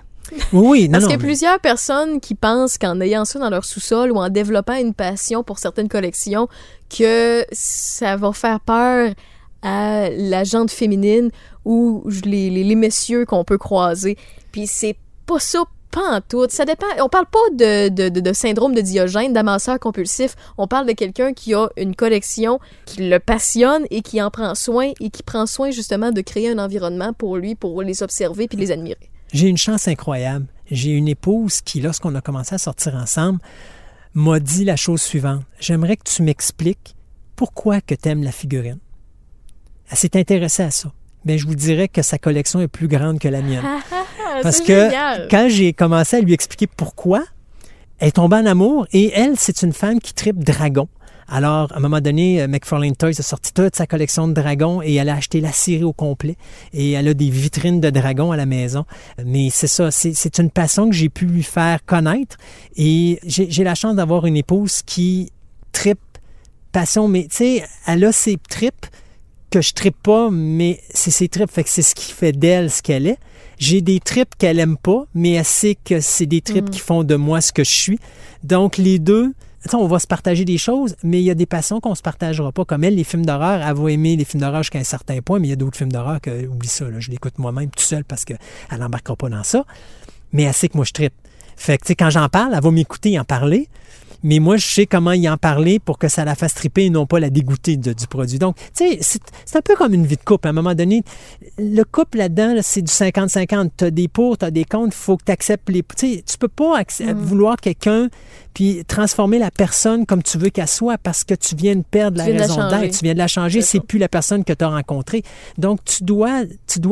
Oui, non, Parce non. qu'il y a plusieurs personnes qui pensent qu'en ayant ça dans leur sous-sol ou en développant une passion pour certaines collections, que ça va faire peur à la gente féminine ou les messieurs qu'on peut croiser. Puis c'est pas ça, pas en tout. Ça dépend. On parle pas de syndrome de Diogène, d'amasseur compulsif. On parle de quelqu'un qui a une collection qui le passionne et qui en prend soin et qui prend soin justement de créer un environnement pour lui, pour les observer puis les admirer. J'ai une chance incroyable. J'ai une épouse qui, lorsqu'on a commencé à sortir ensemble, m'a dit la chose suivante. J'aimerais que tu m'expliques pourquoi que tu aimes la figurine. Elle s'est intéressée à ça. Mais je vous dirais que sa collection est plus grande que la mienne. Parce que quand j'ai commencé à lui expliquer pourquoi, elle est tombée en amour et elle, c'est une femme qui tripe dragon. Alors, à un moment donné, McFarlane Toys a sorti toute sa collection de dragons et elle a acheté la série au complet. Et elle a des vitrines de dragons à la maison. Mais c'est ça, c'est une passion que j'ai pu lui faire connaître. Et j'ai la chance d'avoir une épouse qui tripe passion. Mais tu sais, elle a ses tripes que je trippe pas, mais c'est ses tripes. Fait que c'est ce qui fait d'elle ce qu'elle est. J'ai des tripes qu'elle aime pas, mais elle sait que c'est des tripes qui font de moi ce que je suis. Donc, les deux, on va se partager des choses, mais il y a des passions qu'on ne se partagera pas. Comme elle, les films d'horreur, elle va aimer les films d'horreur jusqu'à un certain point, mais il y a d'autres films d'horreur que, oublie ça, là, je l'écoute moi-même tout seul parce qu'elle n'embarquera pas dans ça. Mais elle sait que moi, je trippe. Fait que, quand j'en parle, elle va m'écouter et en parler. Mais moi, je sais comment y en parler pour que ça la fasse triper et non pas la dégoûter du produit. Donc, tu sais, c'est un peu comme une vie de couple. À un moment donné, le couple là-dedans, là, c'est du 50-50. Tu as des pour, tu as des contre, il faut que tu acceptes les... Tu sais, tu peux pas vouloir quelqu'un puis transformer la personne comme tu veux qu'elle soit parce que tu viens de perdre la raison d'être. Tu viens de la changer, c'est plus la personne que tu as rencontrée. Donc, tu dois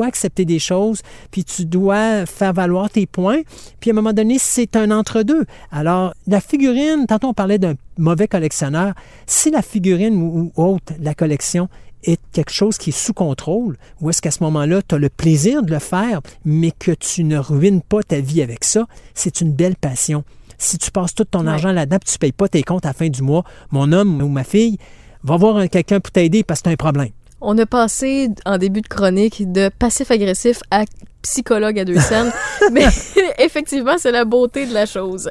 accepter des choses puis tu dois faire valoir tes points. Puis, à un moment donné, c'est un entre-deux. Alors, la figurine... Tantôt, on parlait d'un mauvais collectionneur. Si la figurine ou autre, la collection, est quelque chose qui est sous contrôle, ou est-ce qu'à ce moment-là, tu as le plaisir de le faire, mais que tu ne ruines pas ta vie avec ça, c'est une belle passion. Si tu passes tout ton argent là-dedans et tu ne payes pas tes comptes à la fin du mois, mon homme ou ma fille va voir quelqu'un pour t'aider parce que tu as un problème. On a passé, en début de chronique, de passif-agressif à psychologue à 2 cents, mais effectivement, c'est la beauté de la chose.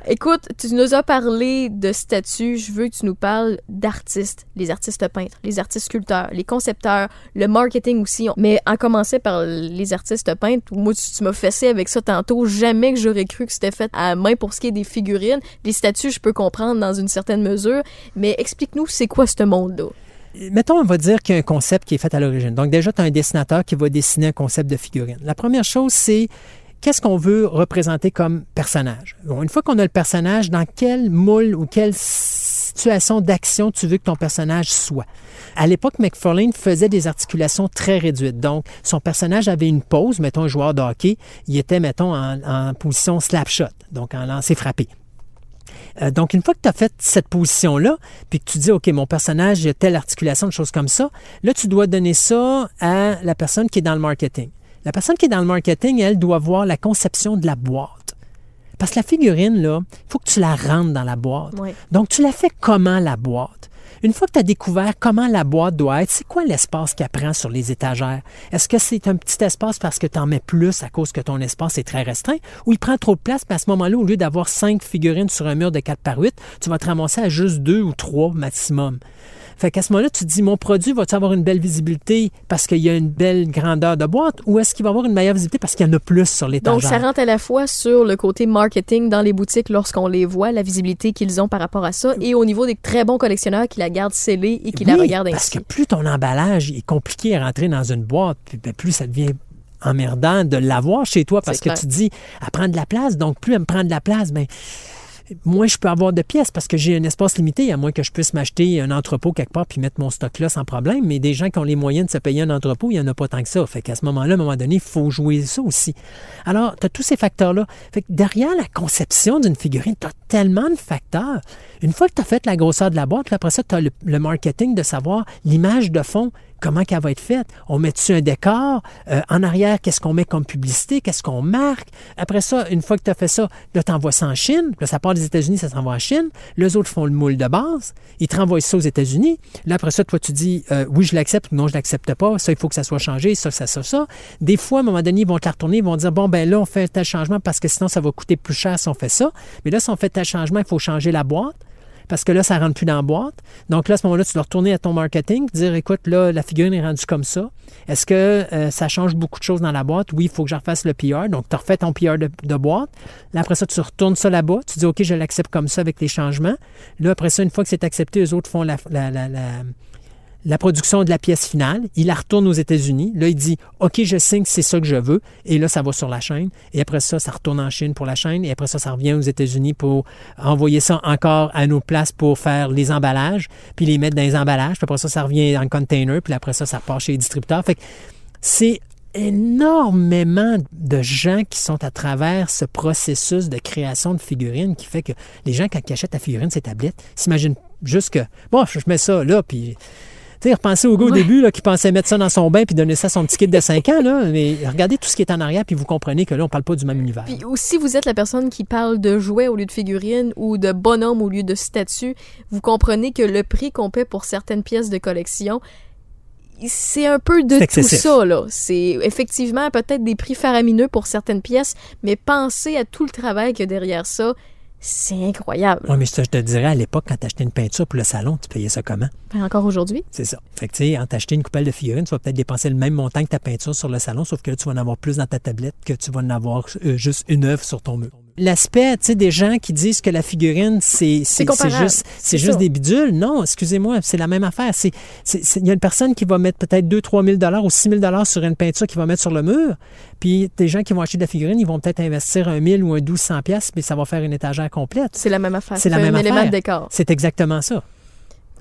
Écoute, tu nous as parlé de statuts, je veux que tu nous parles d'artistes, les artistes peintres, les artistes sculpteurs, les concepteurs, le marketing aussi, mais en commençant par les artistes peintres, moi, tu m'as fessé avec ça tantôt, jamais que j'aurais cru que c'était fait à main pour ce qui est des figurines. Les statuts, je peux comprendre dans une certaine mesure, mais explique-nous, c'est quoi ce monde-là? Mettons, on va dire qu'il y a un concept qui est fait à l'origine. Donc, déjà, tu as un dessinateur qui va dessiner un concept de figurine. La première chose, c'est qu'est-ce qu'on veut représenter comme personnage. Bon, une fois qu'on a le personnage, dans quel moule ou quelle situation d'action tu veux que ton personnage soit. À l'époque, McFarlane faisait des articulations très réduites. Donc, son personnage avait une pose, mettons un joueur de hockey, il était, mettons, en position slap shot, donc en lancer frappé. Donc, une fois que tu as fait cette position-là, puis que tu dis, OK, mon personnage a telle articulation, une chose comme ça, là, tu dois donner ça à la personne qui est dans le marketing. La personne qui est dans le marketing, elle doit voir la conception de la boîte. Parce que la figurine, là, il faut que tu la rentres dans la boîte. Oui. Donc, tu la fais comment, la boîte? Une fois que tu as découvert comment la boîte doit être, c'est quoi l'espace qu'elle prend sur les étagères? Est-ce que c'est un petit espace parce que tu en mets plus à cause que ton espace est très restreint ou il prend trop de place? Puis à ce moment-là, au lieu d'avoir 5 figurines sur un mur de 4 par 8, tu vas te ramasser à juste 2 ou 3 maximum. Fait qu'à ce moment-là, tu te dis, mon produit va-tu avoir une belle visibilité parce qu'il y a une belle grandeur de boîte ou est-ce qu'il va avoir une meilleure visibilité parce qu'il y en a plus sur l'étagère? Donc, ça rentre à la fois sur le côté marketing dans les boutiques lorsqu'on les voit, la visibilité qu'ils ont par rapport à ça, et au niveau des très bons collectionneurs qui la gardent scellée et qui la regardent ainsi. Parce que plus ton emballage est compliqué à rentrer dans une boîte, plus ça devient emmerdant de l'avoir chez toi parce que tu dis, elle prend de la place, donc plus elle me prend de la place, bien, moins je peux avoir de pièces parce que j'ai un espace limité, à moins que je puisse m'acheter un entrepôt quelque part puis mettre mon stock là sans problème. Mais des gens qui ont les moyens de se payer un entrepôt, il n'y en a pas tant que ça. Fait qu'à ce moment-là, à un moment donné, il faut jouer ça aussi. Alors, tu as tous ces facteurs-là. Fait que derrière la conception d'une figurine, tu as tellement de facteurs. Une fois que tu as fait la grosseur de la boîte, là, après ça, tu as le marketing de savoir l'image de fond. Comment qu'elle va être faite? On met dessus un décor? En arrière, qu'est-ce qu'on met comme publicité? Qu'est-ce qu'on marque? Après ça, une fois que tu as fait ça, là, tu envoies ça en Chine. Là, ça part des États-Unis, ça s'envoie en Chine. Les autres font le moule de base. Ils te renvoient ça aux États-Unis. Là, après ça, toi, tu dis oui, je l'accepte ou non, je ne l'accepte pas. Ça, il faut que ça soit changé. Ça. Des fois, à un moment donné, ils vont te la retourner. Ils vont dire bon, ben là, on fait tel changement parce que sinon, ça va coûter plus cher si on fait ça. Mais là, si on fait tel changement, il faut changer la boîte. Parce que là, ça ne rentre plus dans la boîte. Donc là, à ce moment-là, tu dois retourner à ton marketing, dire, écoute, là, la figurine est rendue comme ça. Est-ce que ça change beaucoup de choses dans la boîte? Oui, il faut que je refasse le PR. Donc, tu refais ton PR de boîte. Là, après ça, tu retournes ça là-bas. Tu dis, OK, je l'accepte comme ça avec les changements. Là, après ça, une fois que c'est accepté, eux autres font la production de la pièce finale. Il la retourne aux États-Unis. Là, il dit, OK, je signe, c'est ça que je veux. Et là, ça va sur la chaîne. Et après ça, ça retourne en Chine pour la chaîne. Et après ça, ça revient aux États-Unis pour envoyer ça encore à nos places pour faire les emballages, puis les mettre dans les emballages. Puis après ça, ça revient en container. Puis après ça, ça repart chez les distributeurs. Fait que c'est énormément de gens qui sont à travers ce processus de création de figurines qui fait que les gens, quand ils achètent ta figurine, ces tablettes, s'imaginent juste que, bon, je mets ça là, puis... Tu sais, repensez au gars au début là, qui pensait mettre ça dans son bain puis donner ça à son petit kid de 5 ans. Là. Mais regardez tout ce qui est en arrière puis vous comprenez que là, on ne parle pas du même univers. Puis si vous êtes la personne qui parle de jouets au lieu de figurines ou de bonhommes au lieu de statues, vous comprenez que le prix qu'on paie pour certaines pièces de collection, c'est un peu de tout ça. Là. C'est effectivement peut-être des prix faramineux pour certaines pièces, mais pensez à tout le travail qu'il y a derrière ça. C'est incroyable. Oui, mais je te dirais, à l'époque, quand tu achetais une peinture pour le salon, tu payais ça comment? Ben, encore aujourd'hui. C'est ça. Fait que, tu sais, en t'acheter une coupelle de figurines, tu vas peut-être dépenser le même montant que ta peinture sur le salon, sauf que là, tu vas en avoir plus dans ta tablette que tu vas en avoir juste une œuvre sur ton mur. L'aspect, tu sais, des gens qui disent que la figurine, c'est juste des bidules. Non, excusez-moi, c'est la même affaire. Il y a une personne qui va mettre peut-être 2 000 $, 3 000 ou 6 000 sur une peinture qu'il va mettre sur le mur. Puis des gens qui vont acheter de la figurine, ils vont peut-être investir 1 000 ou un 1200 $, mais ça va faire une étagère complète. C'est la même affaire. C'est la même affaire. Élément de décor. C'est exactement ça.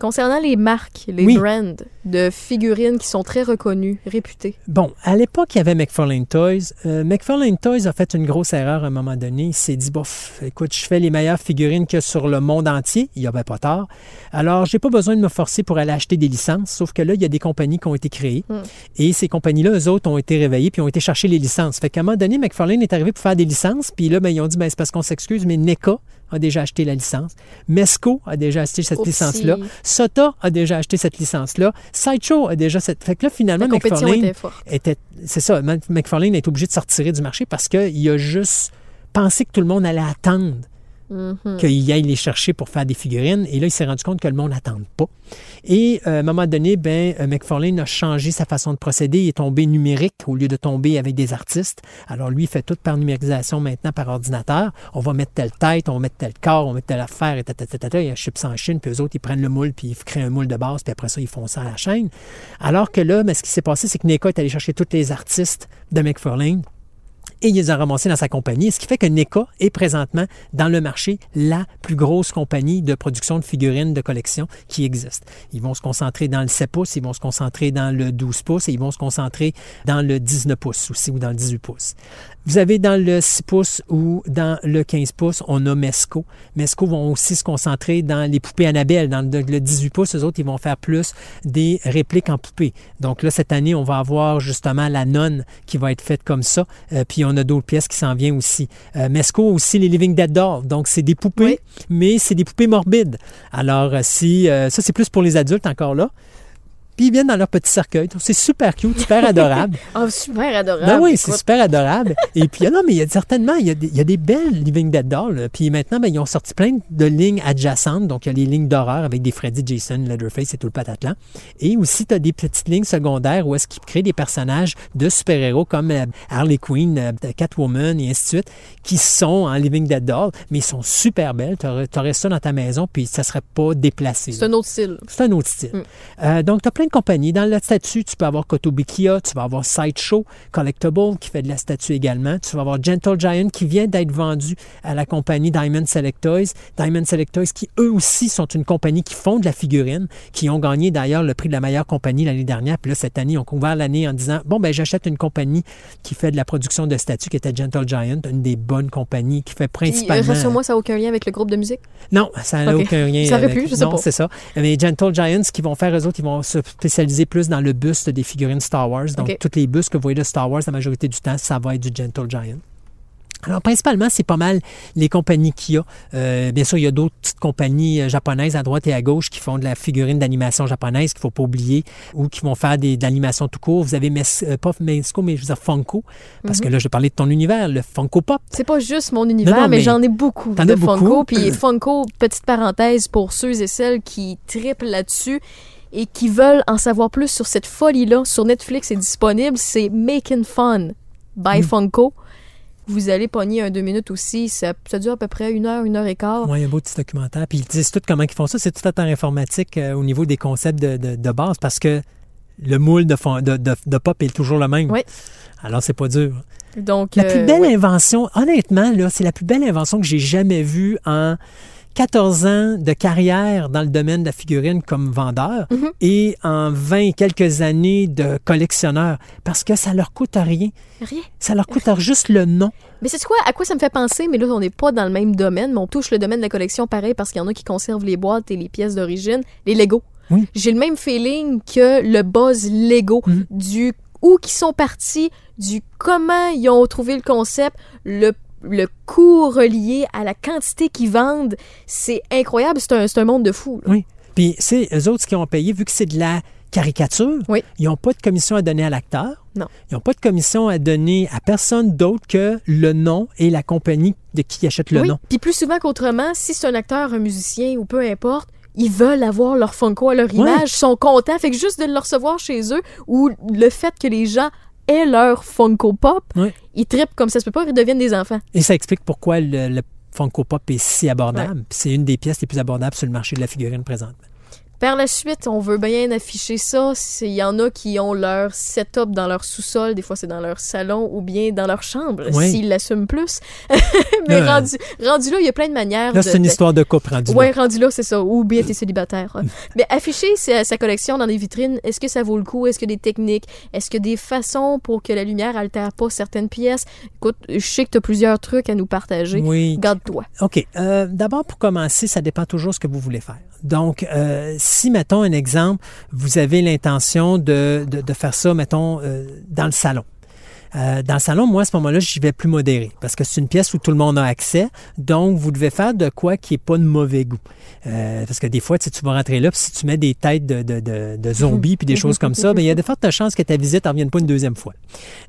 Concernant les marques, les brands de figurines qui sont très reconnues, réputées. Bon, à l'époque, il y avait McFarlane Toys. McFarlane Toys a fait une grosse erreur à un moment donné. Il s'est dit, bof, écoute, je fais les meilleures figurines qu'il y a sur le monde entier. Il n'y avait pas tard. Alors, j'ai pas besoin de me forcer pour aller acheter des licences, sauf que là, il y a des compagnies qui ont été créées. Et ces compagnies-là, eux autres, ont été réveillées puis ont été chercher les licences. Fait qu'à un moment donné, McFarlane est arrivé pour faire des licences. Puis là, ils ont dit, c'est parce qu'on s'excuse, mais NECA a déjà acheté la licence. Mesco a déjà acheté cette licence-là. Sota a déjà acheté cette licence-là. Sideshow a déjà cette... Fait que là, finalement, McFarlane était... C'est ça, McFarlane est obligé de sortir du marché parce qu'il a juste pensé que tout le monde allait attendre qu'il aille les chercher pour faire des figurines. Et là, il s'est rendu compte que le monde n'attend pas. Et à un moment donné, McFarlane a changé sa façon de procéder. Il est tombé numérique au lieu de tomber avec des artistes. Alors lui, il fait tout par numérisation maintenant, par ordinateur. On va mettre telle tête, on va mettre tel corps, on va mettre telle affaire, et il y a chips en Chine, puis eux autres, ils prennent le moule, puis ils créent un moule de base, puis après ça, ils font ça à la chaîne. Alors que là, ce qui s'est passé, c'est que NECA est allé chercher tous les artistes de McFarlane et il les a ramassés dans sa compagnie, ce qui fait que NECA est présentement dans le marché la plus grosse compagnie de production de figurines de collection qui existe. Ils vont se concentrer dans le 7 pouces, ils vont se concentrer dans le 12 pouces et ils vont se concentrer dans le 19 pouces aussi ou dans le 18 pouces. Vous avez dans le 6 pouces ou dans le 15 pouces, on a Mesco. Mesco vont aussi se concentrer dans les poupées Annabelle. Dans le 18 pouces, eux autres, ils vont faire plus des répliques en poupées. Donc là, cette année, on va avoir justement la nonne qui va être faite comme ça. Puis on a d'autres pièces qui s'en viennent aussi. Mesco aussi les Living Dead Dolls. Donc c'est des poupées, mais c'est des poupées morbides. Alors ça, c'est plus pour les adultes encore là. puis ils viennent dans leur petit cercueil. C'est super cute, super adorable. Oh, super adorable. Ben oui, c'est super adorable. Et puis, non, mais il y a certainement, il y a des belles Living Dead Dolls. Là. Puis maintenant, ben, ils ont sorti plein de lignes adjacentes. Donc, il y a les lignes d'horreur avec des Freddy, Jason, Leatherface et tout le patatlan. Et aussi, tu as des petites lignes secondaires où est-ce qu'ils créent des personnages de super-héros comme Harley Quinn, Catwoman et ainsi de suite, qui sont en Living Dead Doll, mais ils sont super belles. Tu aurais ça dans ta maison, puis ça ne serait pas déplacé. C'est un autre style. C'est un autre style. Donc, tu as plein de compagnies. Dans la statue, tu peux avoir Kotobukiya, tu vas avoir Sideshow Collectible qui fait de la statue également. Tu vas avoir Gentle Giant qui vient d'être vendu à la compagnie Diamond Select Toys. Diamond Select Toys qui, eux aussi, sont une compagnie qui font de la figurine, qui ont gagné d'ailleurs le prix de la meilleure compagnie l'année dernière. Puis là, cette année, ils ont ouvert l'année en disant, bon, ben j'achète une compagnie qui fait de la production de statues, qui était Gentle Giant, une des bonnes compagnies qui fait principalement... Puis, rassure-moi, ça n'a aucun lien avec le groupe de musique? Non, ça n'a aucun lien. Ça aurait pu, je sais pas. Non, c'est ça. Mais Gentle Giants, ce qu'ils vont faire, eux autres, ils vont se spécialiser plus dans le buste des figurines Star Wars. Donc, toutes les bustes que vous voyez de Star Wars, la majorité du temps, ça va être du Gentle Giant. Alors, principalement, c'est pas mal les compagnies qu'il y a. Bien sûr, il y a d'autres petites compagnies japonaises à droite et à gauche qui font de la figurine d'animation japonaise qu'il ne faut pas oublier ou qui vont faire de l'animation tout court. Vous avez, pas Mesco, mais je veux dire Funko, parce que là, je vais parler de ton univers, le Funko Pop. C'est pas juste mon univers, mais j'en ai beaucoup de Funko. Puis Funko, petite parenthèse pour ceux et celles qui triplent là-dessus et qui veulent en savoir plus sur cette folie-là, sur Netflix, c'est disponible, c'est Making Fun by Funko. Vous allez pogner un 2 minutes aussi. Ça dure à peu près 1 heure, 1 heure et quart. Oui, il y a un beau petit documentaire. Puis ils disent tout comment ils font ça. C'est tout à temps informatique au niveau des concepts de base parce que le moule de pop est toujours le même. Oui. Alors, c'est pas dur. Donc, la plus belle invention, honnêtement, là, c'est la plus belle invention que j'ai jamais vue en 14 ans de carrière dans le domaine de la figurine comme vendeur et en 20 et quelques années de collectionneur parce que ça leur coûte rien. Rien. Ça leur coûte juste le nom. Mais c'est quoi? À quoi ça me fait penser? Mais là, on n'est pas dans le même domaine, mais on touche le domaine de la collection pareil parce qu'il y en a qui conservent les boîtes et les pièces d'origine. Les Lego. Oui. J'ai le même feeling que le buzz Lego du où qu'ils sont partis, du comment ils ont trouvé le concept, le coût relié à la quantité qu'ils vendent, c'est incroyable. C'est un monde de fous. Là. Oui. Puis c'est eux autres qui ont payé, vu que c'est de la caricature, ils n'ont pas de commission à donner à l'acteur. Non. Ils n'ont pas de commission à donner à personne d'autre que le nom et la compagnie de qui achète le nom. Puis plus souvent qu'autrement, si c'est un acteur, un musicien ou peu importe, ils veulent avoir leur Funko à leur image, sont contents. Fait que juste de le recevoir chez eux ou le fait que les gens aient leur Funko Pop, ils trippent comme ça se peut pas, ils deviennent des enfants. Et ça explique pourquoi le Funko Pop est si abordable. Puis c'est une des pièces les plus abordables sur le marché de la figurine présentement. Par la suite, on veut bien afficher ça. Il y en a qui ont leur setup dans leur sous-sol, des fois c'est dans leur salon ou bien dans leur chambre, s'ils l'assument plus. Mais rendu là, il y a plein de manières. Là, c'est une histoire de couple rendu là. Oui, rendu là, c'est ça. Ou bien t'es célibataire. Mais afficher sa collection dans des vitrines, est-ce que ça vaut le coup? Est-ce que des techniques? Est-ce que des façons pour que la lumière altère pas certaines pièces? Écoute, je sais que tu as plusieurs trucs à nous partager. Oui. Garde-toi. OK. D'abord, pour commencer, ça dépend toujours de ce que vous voulez faire. Donc, si, mettons, un exemple, vous avez l'intention de faire ça, mettons, dans le salon. Dans le salon, moi, à ce moment-là, j'y vais plus modéré parce que c'est une pièce où tout le monde a accès. Donc, vous devez faire de quoi qui n'est pas de mauvais goût. Parce que des fois, tu vas rentrer là, puis si tu mets des têtes de zombies puis des choses comme ça, il y a de fortes chances que ta visite ne revienne pas une deuxième fois.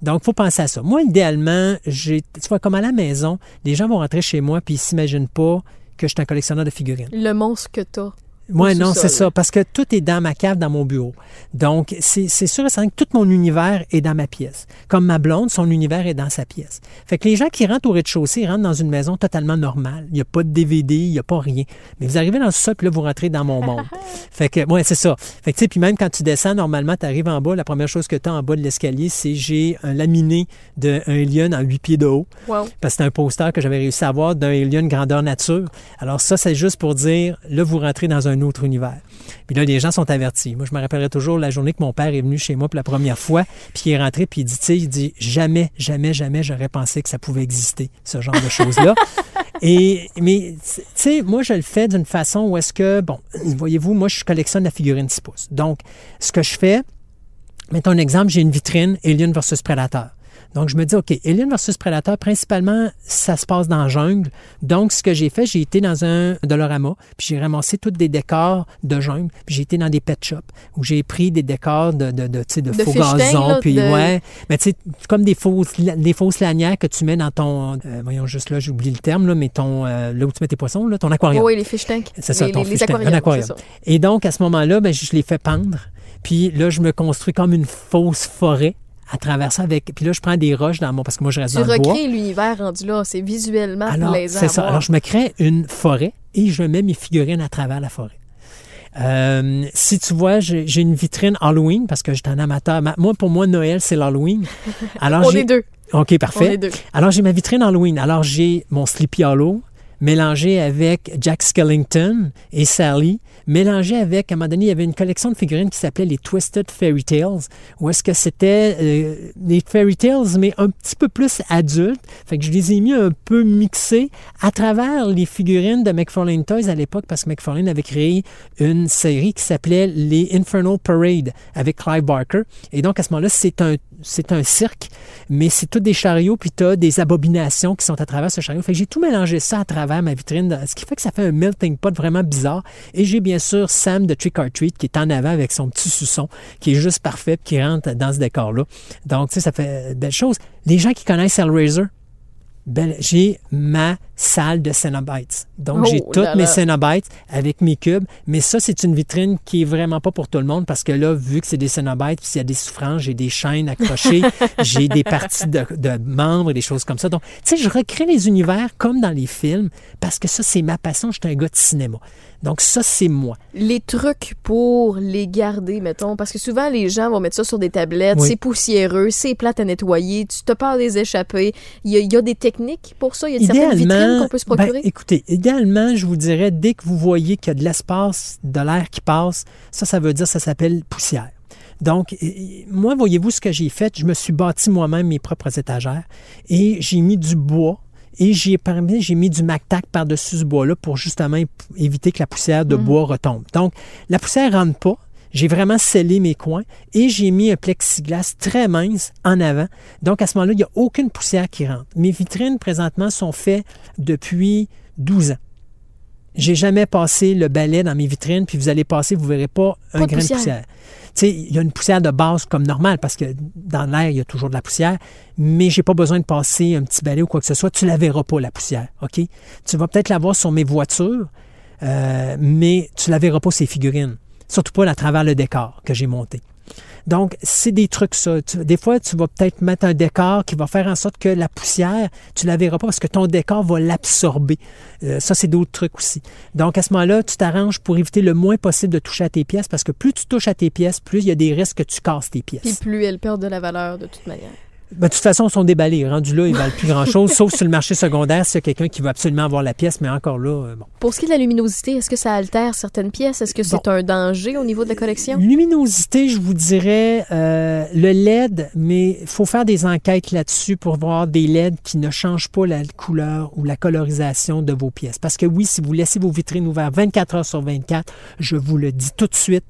Donc, il faut penser à ça. Moi, idéalement, tu vois, comme à la maison, les gens vont rentrer chez moi puis ils ne s'imaginent pas que je suis un collectionneur de figurines. Le monstre que tu as. Oui, non, c'est ça, parce que tout est dans ma cave, dans mon bureau. Donc, c'est sûr et certain que tout mon univers est dans ma pièce. Comme ma blonde, son univers est dans sa pièce. Fait que les gens qui rentrent au rez-de-chaussée, ils rentrent dans une maison totalement normale. Il n'y a pas de DVD, il n'y a pas rien. Mais vous arrivez dans ça, puis là, vous rentrez dans mon monde. Fait que, c'est ça. Fait que, tu sais, puis même quand tu descends, normalement, tu arrives en bas, la première chose que tu as en bas de l'escalier, c'est j'ai un laminé d'un alien en 8 pieds de haut. Wow. Parce que c'est un poster que j'avais réussi à avoir d'un alien grandeur nature. Alors ça, c'est juste pour dire, là, vous rentrez dans un autre univers. Puis là, les gens sont avertis. Moi, je me rappellerai toujours la journée que mon père est venu chez moi pour la première fois, puis il est rentré, puis il dit, jamais j'aurais pensé que ça pouvait exister, ce genre de choses-là. Mais, tu sais, moi, je le fais d'une façon où est-ce que, bon, voyez-vous, moi, je collectionne la figurine 6 pouces. Donc, ce que je fais, mettons un exemple, j'ai une vitrine Alien versus Predator. Donc, je me dis, OK, Alien versus Predator, principalement, ça se passe dans la jungle. Donc, ce que j'ai fait, j'ai été dans un Dollarama, puis j'ai ramassé tous des décors de jungle, puis j'ai été dans des pet shops où j'ai pris des décors de faux gazon, là, puis ouais, mais tu sais, comme des fausses lanières que tu mets dans ton, voyons juste là, j'oublie le terme, là, mais là où tu mets tes poissons, là, ton aquarium. Oui, les fish tanks. C'est ça, ton fish tank, aquariums, un aquarium. Et donc, à ce moment-là, je les fais pendre, puis là, je me construis comme une fausse forêt à travers ça avec. Puis là, je prends des roches parce que moi, je reste dans le bois. Tu recrées l'univers rendu là, c'est visuellement plaisant. C'est ça. Alors, je me crée une forêt et je mets mes figurines à travers la forêt. Si tu vois, j'ai une vitrine Halloween parce que j'étais un amateur. Pour moi, Noël, c'est l'Halloween. Alors, on est deux. OK, parfait. On est deux. Alors, j'ai ma vitrine Halloween. Alors, j'ai mon Sleepy Hollow mélangé avec Jack Skellington et Sally, mélangé avec, à un moment donné, il y avait une collection de figurines qui s'appelait les Twisted Fairy Tales, où est-ce que c'était les Fairy Tales, mais un petit peu plus adultes. Fait que je les ai mis un peu mixés à travers les figurines de McFarlane Toys à l'époque, parce que McFarlane avait créé une série qui s'appelait les Infernal Parade avec Clive Barker. Et donc, à ce moment-là, c'est un cirque, mais c'est tous des chariots, puis tu as des abominations qui sont à travers ce chariot. Fait que j'ai tout mélangé ça à travers ma vitrine, ce qui fait que ça fait un melting pot vraiment bizarre. Et j'ai bien sûr Sam de Trick or Treat qui est en avant avec son petit suçon, qui est juste parfait, puis qui rentre dans ce décor-là. Donc, tu sais, ça fait belle chose. Les gens qui connaissent Hellraiser, j'ai ma salle de Cenobites. Donc, j'ai toutes mes Cenobites avec mes cubes. Mais ça, c'est une vitrine qui est vraiment pas pour tout le monde parce que là, vu que c'est des Cenobites, puis s'il y a des souffrances, j'ai des chaînes accrochées, j'ai des parties de membres et des choses comme ça. Donc, tu sais, je recrée les univers comme dans les films parce que ça, c'est ma passion. Je suis un gars de cinéma. Donc, ça, c'est moi. Les trucs pour les garder, mettons, parce que souvent, les gens vont mettre ça sur des tablettes, c'est poussiéreux, c'est plate à nettoyer, tu te parles des échappées. Il y a des techniques pour ça? Il y a certaines vitrines qu'on peut se procurer? Écoutez, idéalement, je vous dirais, dès que vous voyez qu'il y a de l'espace, de l'air qui passe, ça veut dire que ça s'appelle poussière. Donc, moi, voyez-vous ce que j'ai fait? Je me suis bâti moi-même mes propres étagères et j'ai mis du bois. Et j'ai mis du Mac-Tac par-dessus ce bois-là pour justement éviter que la poussière de bois retombe. Donc, la poussière ne rentre pas. J'ai vraiment scellé mes coins et j'ai mis un plexiglas très mince en avant. Donc, à ce moment-là, il n'y a aucune poussière qui rentre. Mes vitrines, présentement, sont faites depuis 12 ans. J'ai jamais passé le balai dans mes vitrines, puis vous allez passer, vous ne verrez pas un grain de poussière. Tu sais, il y a une poussière de base comme normale, parce que dans l'air, il y a toujours de la poussière, mais j'ai pas besoin de passer un petit balai ou quoi que ce soit. Tu la verras pas, la poussière, OK? Tu vas peut-être la voir sur mes voitures, mais tu la verras pas, ces figurines. Surtout pas à travers le décor que j'ai monté. Donc, c'est des trucs, ça. Des fois, tu vas peut-être mettre un décor qui va faire en sorte que la poussière, tu ne la verras pas parce que ton décor va l'absorber. Ça, c'est d'autres trucs aussi. Donc, à ce moment-là, tu t'arranges pour éviter le moins possible de toucher à tes pièces parce que plus tu touches à tes pièces, plus il y a des risques que tu casses tes pièces. Puis plus elles perdent de la valeur de toute manière. De toute façon, ils sont déballés. Rendus là, ils ne valent plus grand-chose, sauf sur le marché secondaire, s'il y a quelqu'un qui veut absolument avoir la pièce, mais encore là, bon. Pour ce qui est de la luminosité, est-ce que ça altère certaines pièces? Est-ce que c'est un danger au niveau de la collection? Luminosité, je vous dirais le LED, mais il faut faire des enquêtes là-dessus pour voir des LED qui ne changent pas la couleur ou la colorisation de vos pièces. Parce que oui, si vous laissez vos vitrines ouvertes 24 heures sur 24, je vous le dis tout de suite,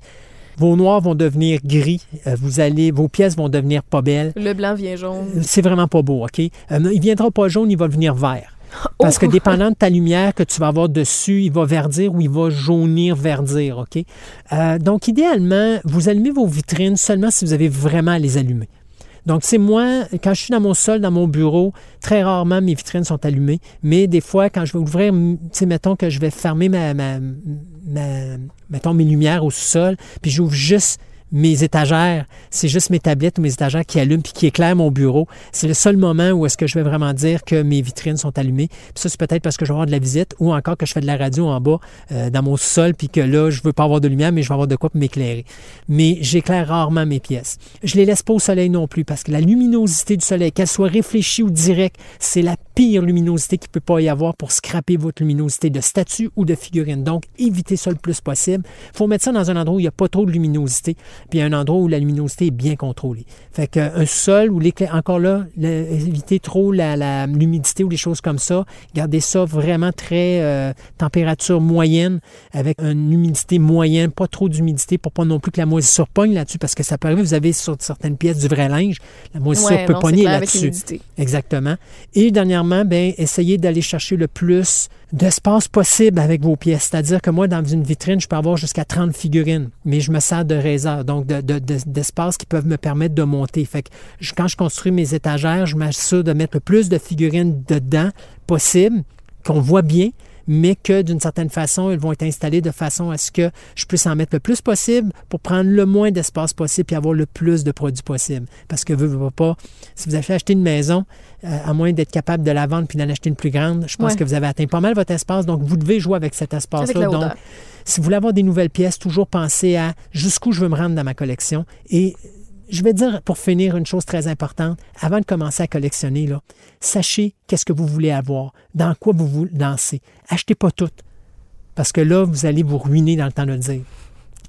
vos noirs vont devenir gris. Vos pièces vont devenir pas belles. Le blanc vient jaune. C'est vraiment pas beau, OK? Il ne viendra pas jaune, il va devenir vert. Parce que dépendant de ta lumière que tu vas avoir dessus, il va verdir ou il va jaunir, verdir, OK? Donc, idéalement, vous allumez vos vitrines seulement si vous avez vraiment à les allumer. Donc, c'est moi, quand je suis dans mon sol, dans mon bureau, très rarement mes vitrines sont allumées. Mais des fois, quand je vais ouvrir, tu sais, mettons que je vais fermer mettons mes lumières au sous-sol, puis j'ouvre juste mes étagères, c'est juste mes tablettes ou mes étagères qui allument puis qui éclairent mon bureau. C'est le seul moment où est-ce que je vais vraiment dire que mes vitrines sont allumées. Puis ça, c'est peut-être parce que je vais avoir de la visite ou encore que je fais de la radio en bas dans mon sol puis que là, je veux pas avoir de lumière, mais je vais avoir de quoi pour m'éclairer. Mais j'éclaire rarement mes pièces. Je les laisse pas au soleil non plus parce que la luminosité du soleil, qu'elle soit réfléchie ou directe, c'est la pire luminosité qu'il peut pas y avoir pour scraper votre luminosité de statue ou de figurine. Donc, évitez ça le plus possible. Il faut mettre ça dans un endroit où il n'y a pas trop de luminosité. puis un endroit où la luminosité est bien contrôlée. Fait qu'un sol où encore là, évitez trop l'humidité ou des choses comme ça. Gardez ça vraiment très température moyenne avec une humidité moyenne, pas trop d'humidité pour pas non plus que la moisissure pogne là-dessus parce que ça peut arriver, vous avez sur certaines pièces du vrai linge, la moisissure peut pogner là-dessus. Exactement. Et dernièrement, essayez d'aller chercher le plus d'espace possible avec vos pièces. C'est-à-dire que moi, dans une vitrine, je peux avoir jusqu'à 30 figurines, mais je me sers de raiseurs, donc d'espace qui peuvent me permettre de monter. Fait que quand je construis mes étagères, je m'assure de mettre le plus de figurines dedans possible, qu'on voit bien, mais que d'une certaine façon, elles vont être installées de façon à ce que je puisse en mettre le plus possible pour prendre le moins d'espace possible et avoir le plus de produits possible. Parce que si vous avez acheté une maison, à moins d'être capable de la vendre puis d'en acheter une plus grande, je pense que vous avez atteint pas mal votre espace, donc vous devez jouer avec cet espace-là. Donc, si vous voulez avoir des nouvelles pièces, toujours pensez à jusqu'où je veux me rendre dans ma collection. Et je vais dire, pour finir, une chose très importante, avant de commencer à collectionner, là, sachez qu'est-ce que vous voulez avoir, dans quoi vous voulez danser. Achetez pas tout, parce que là, vous allez vous ruiner dans le temps de le dire.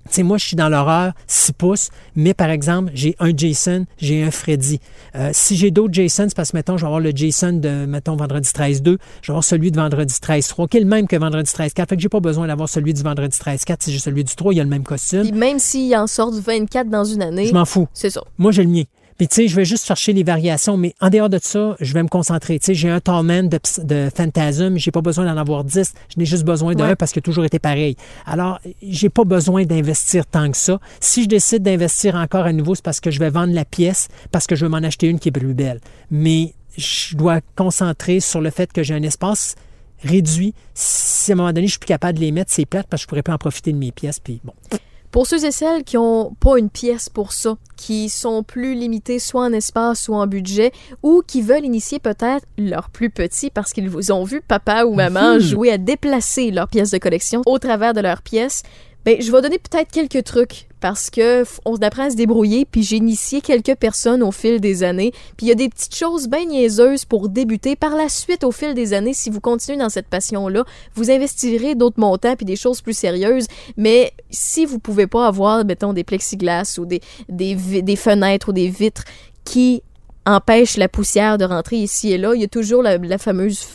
Tu sais, moi, je suis dans l'horreur 6 pouces, mais par exemple, j'ai un Jason, j'ai un Freddy. Si j'ai d'autres Jason, c'est parce que, mettons, je vais avoir le Jason de, mettons, vendredi 13-2, je vais avoir celui de vendredi 13-3, qui est le même que vendredi 13-4. Fait que j'ai pas besoin d'avoir celui du vendredi 13-4. Si j'ai celui du 3, il y a le même costume. Puis même s'il en sort du 24 dans une année, je m'en fous. C'est ça. Moi, j'ai le mien. Puis, tu sais, je vais juste chercher les variations, mais en dehors de ça, je vais me concentrer. Tu sais, j'ai un Tallman de Phantasm, j'ai pas besoin d'en avoir 10, je n'ai juste besoin d'un parce qu'il a toujours été pareil. Alors, j'ai pas besoin d'investir tant que ça. Si je décide d'investir encore à nouveau, c'est parce que je vais vendre la pièce, parce que je veux m'en acheter une qui est plus belle. Mais je dois concentrer sur le fait que j'ai un espace réduit. Si à un moment donné, je suis plus capable de les mettre, c'est plate parce que je pourrais plus en profiter de mes pièces, puis bon. Pour ceux et celles qui n'ont pas une pièce pour ça, qui sont plus limités soit en espace ou en budget, ou qui veulent initier peut-être leurs plus petits parce qu'ils vous ont vu papa ou maman jouer à déplacer leurs pièces de collection au travers de leurs pièces, je vais donner peut-être quelques trucs parce que on apprend à se débrouiller, puis j'ai initié quelques personnes au fil des années, puis il y a des petites choses bien niaiseuses pour débuter. Par la suite, au fil des années, si vous continuez dans cette passion-là, vous investirez d'autres montants puis des choses plus sérieuses, mais si vous pouvez pas avoir, mettons, des plexiglas ou des fenêtres ou des vitres qui empêchent la poussière de rentrer ici et là, il y a toujours la fameuse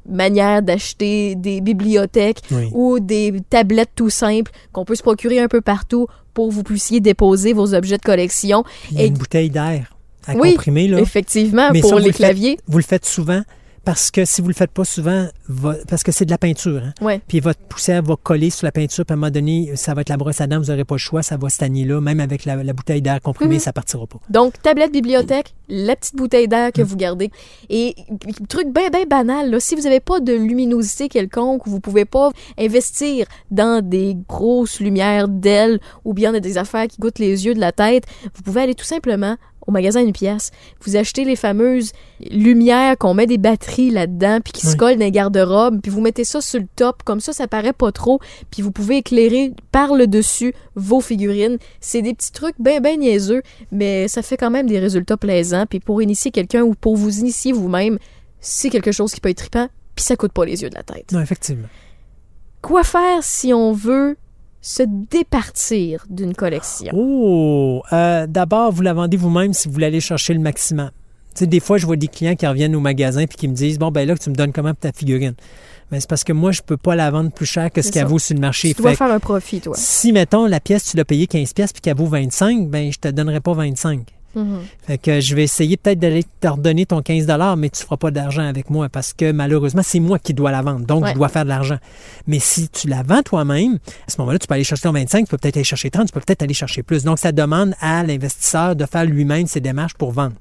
manière d'acheter des bibliothèques ou des tablettes tout simples qu'on peut se procurer un peu partout pour que vous puissiez déposer vos objets de collection. Puis il y a une bouteille d'air à comprimer. Là. Effectivement, mais pour ça, les claviers. Vous le faites souvent parce que si vous le faites pas souvent, parce que c'est de la peinture, puis votre poussière va coller sur la peinture, puis à un moment donné, ça va être la brosse à dents, vous n'aurez pas le choix, ça va stagner là, même avec la bouteille d'air comprimée, ça partira pas. Donc, tablette bibliothèque, la petite bouteille d'air que vous gardez. Et truc bien banal, là, si vous n'avez pas de luminosité quelconque, vous pouvez pas investir dans des grosses lumières d'ailes ou bien dans des affaires qui goûtent les yeux de la tête, vous pouvez aller tout simplement au magasin Une Pièce. Vous achetez les fameuses lumières qu'on met des batteries là-dedans puis qui se collent dans les garde-robes, puis vous mettez ça sur le top, comme ça paraît pas trop, puis vous pouvez éclairer par le dessus vos figurines. C'est des petits trucs bien niaiseux, mais ça fait quand même des résultats plaisants, puis pour initier quelqu'un ou pour vous initier vous-même, c'est quelque chose qui peut être trippant, puis ça coûte pas les yeux de la tête. Non, effectivement. Quoi faire si on veut se départir d'une collection? D'abord, vous la vendez vous-même si vous voulez aller chercher le maximum. Tu sais, des fois, je vois des clients qui reviennent au magasin puis qui me disent « Bon, là, tu me donnes comment pour ta figurine? » Mais c'est parce que moi, je peux pas la vendre plus cher que ce qu'elle vaut sur le marché. Tu dois faire un profit, toi. Si, mettons, la pièce, tu l'as payée 15$ puis qu'elle vaut 25$, je te donnerai pas 25$. Fait que je vais essayer peut-être d'aller te redonner ton 15$, mais tu ne feras pas d'argent avec moi parce que malheureusement, c'est moi qui dois la vendre. Donc, je dois faire de l'argent. Mais si tu la vends toi-même, à ce moment-là, tu peux aller chercher ton 25$, tu peux peut-être aller chercher 30$, tu peux peut-être aller chercher plus. Donc, ça demande à l'investisseur de faire lui-même ses démarches pour vendre.